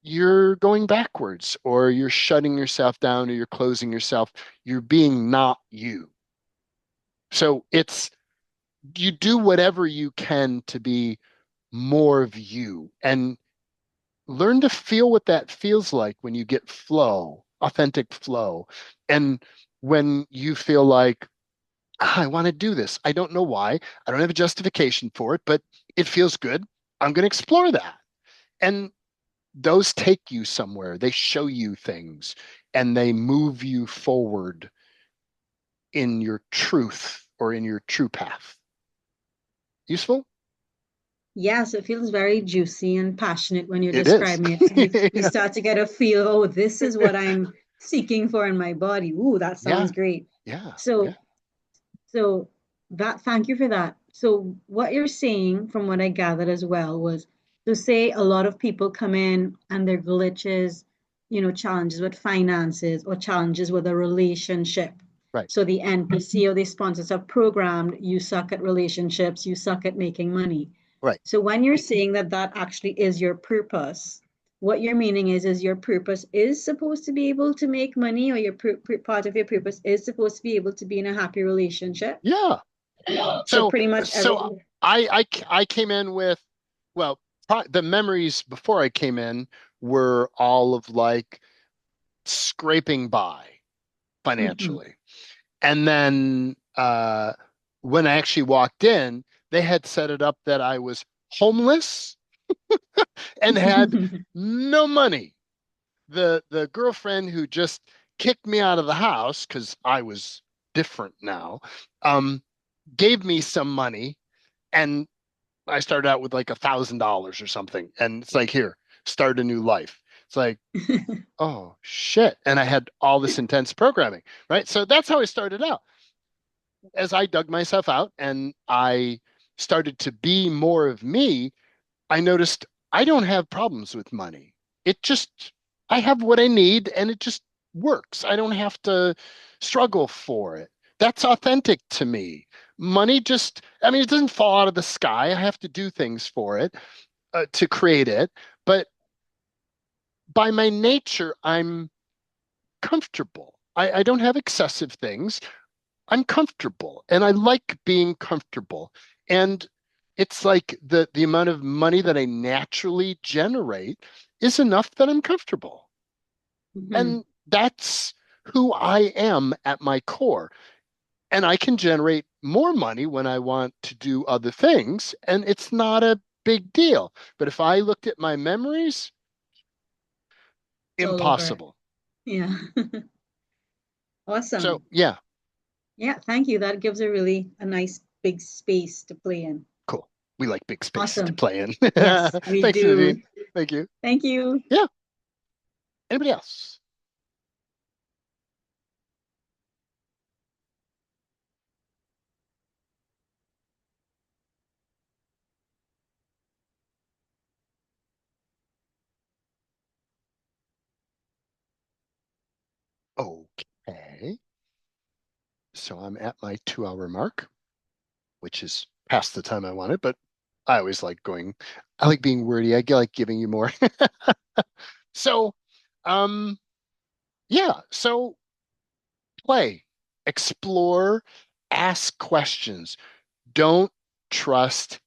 you're going backwards or you're shutting yourself down or you're closing yourself. You're being not you. So it's, you do whatever you can to be more of you and learn to feel what that feels like when you get flow, authentic flow. And when you feel like, "Ah, I want to do this. I don't know why. I don't have a justification for it, but it feels good. I'm going to explore that." And those take you somewhere. They show you things and they move you forward in your truth or in your true path. Useful? Yes, it feels very juicy and passionate when you're It is. describing it. You Yeah. start to get a feel, oh, this is what I'm seeking for in my body. Ooh, that Yeah. sounds great. Yeah. Yeah. So, so that, thank you for that. So what you're saying, from what I gathered as well, was to say a lot of people come in and their glitches, challenges with finances or challenges with a relationship. Right. So the NPC or the sponsors are programmed, you suck at relationships, you suck at making money. Right. So when you're saying that that actually is your purpose, what you're meaning is your purpose is supposed to be able to make money, or your part of your purpose is supposed to be able to be in a happy relationship. Yeah. So So, pretty much so everything. I came in with, well, the memories before I came in were all of like scraping by Mhm. financially. And then when I actually walked in, they had set it up that I was homeless and had no money. The girlfriend who just kicked me out of the house because I was different now, um, gave me some money, and I started out with like $1,000 or something. And it's like, here, start a new life. It's like, oh shit. And I had all this intense programming, right? So that's how I started out. As I dug myself out and I started to be more of me, I noticed I don't have problems with money. It just, I have what I need and it just works. I don't have to struggle for it. That's authentic to me. Money just, I mean, it doesn't fall out of the sky. I have to do things for it to create it. But by my nature, I'm comfortable. I don't have excessive things. I'm comfortable and I like being comfortable. And it's like the amount of money that I naturally generate is enough that I'm comfortable. Mhm. And that's who I am at my core. And I can generate more money when I want to do other things, and it's not a big deal. But if I looked at my memories, It's all over. impossible. Yeah. So Awesome. yeah, Yeah, thank you. That gives a nice big space to play in. cool. We like big space to Awesome. play in. Yes, we Thanks, do. Nadine. Thank you. Thank you. Yeah. Anybody else? Okay. So I'm at my 2 hour mark, which is past the time I wanted, but I always like going, I like being wordy. I like giving you more. So, um, yeah. So play, explore, ask questions. Don't trust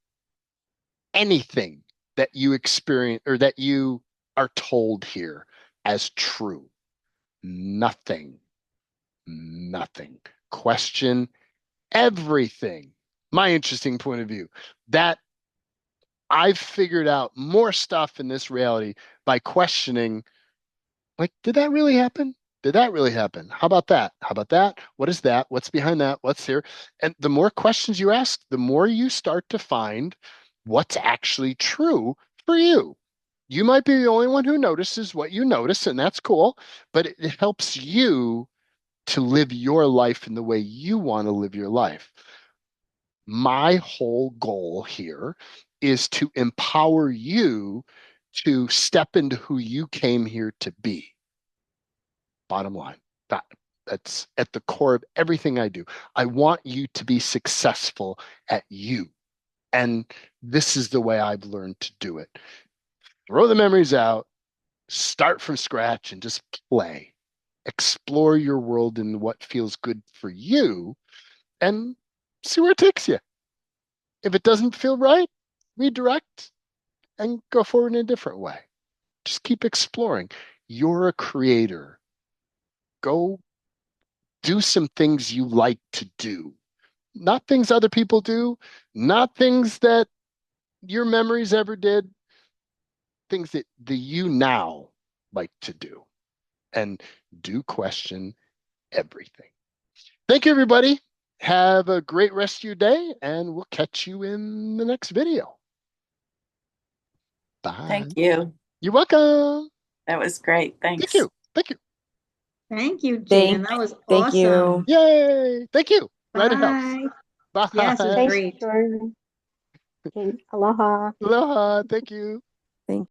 anything that you experience or that you are told here as true. Nothing, nothing. Question everything. My interesting point of view that I've figured out more stuff in this reality by questioning, like, did that really happen? Did that really happen? How about that? How about that? What is that? What's behind that? What's here? And the more questions you ask, the more you start to find what's actually true for you. You might be the only one who notices what you notice, and that's cool, but it helps you to live your life in the way you want to live your life. My whole goal here is to empower you to step into who you came here to be. Bottom line. That that's at the core of everything I do. I want you to be successful at you. And this is the way I've learned to do it. Throw the memories out, start from scratch and just play. Explore your world in what feels good for you and see where it takes you. If it doesn't feel right, redirect and go forward in a different way. Just keep exploring. You're a creator. Go do some things you like to do, not things other people do, not things that your memories ever did, things that the you now like to do. And do question everything. Thank you, everybody. Have a great rest of your day, and we'll catch you in the next video. Bye. Thank you. You're welcome. That was great. Thank Thanks. you. Thank you. Thank you, Thank Jaden. That was thank you. awesome. Yay. Thank you. Glad it helps. Bye. Yes, it was Bye. Thanks, great. Jordan. Okay, aloha. Aloha. Thank you.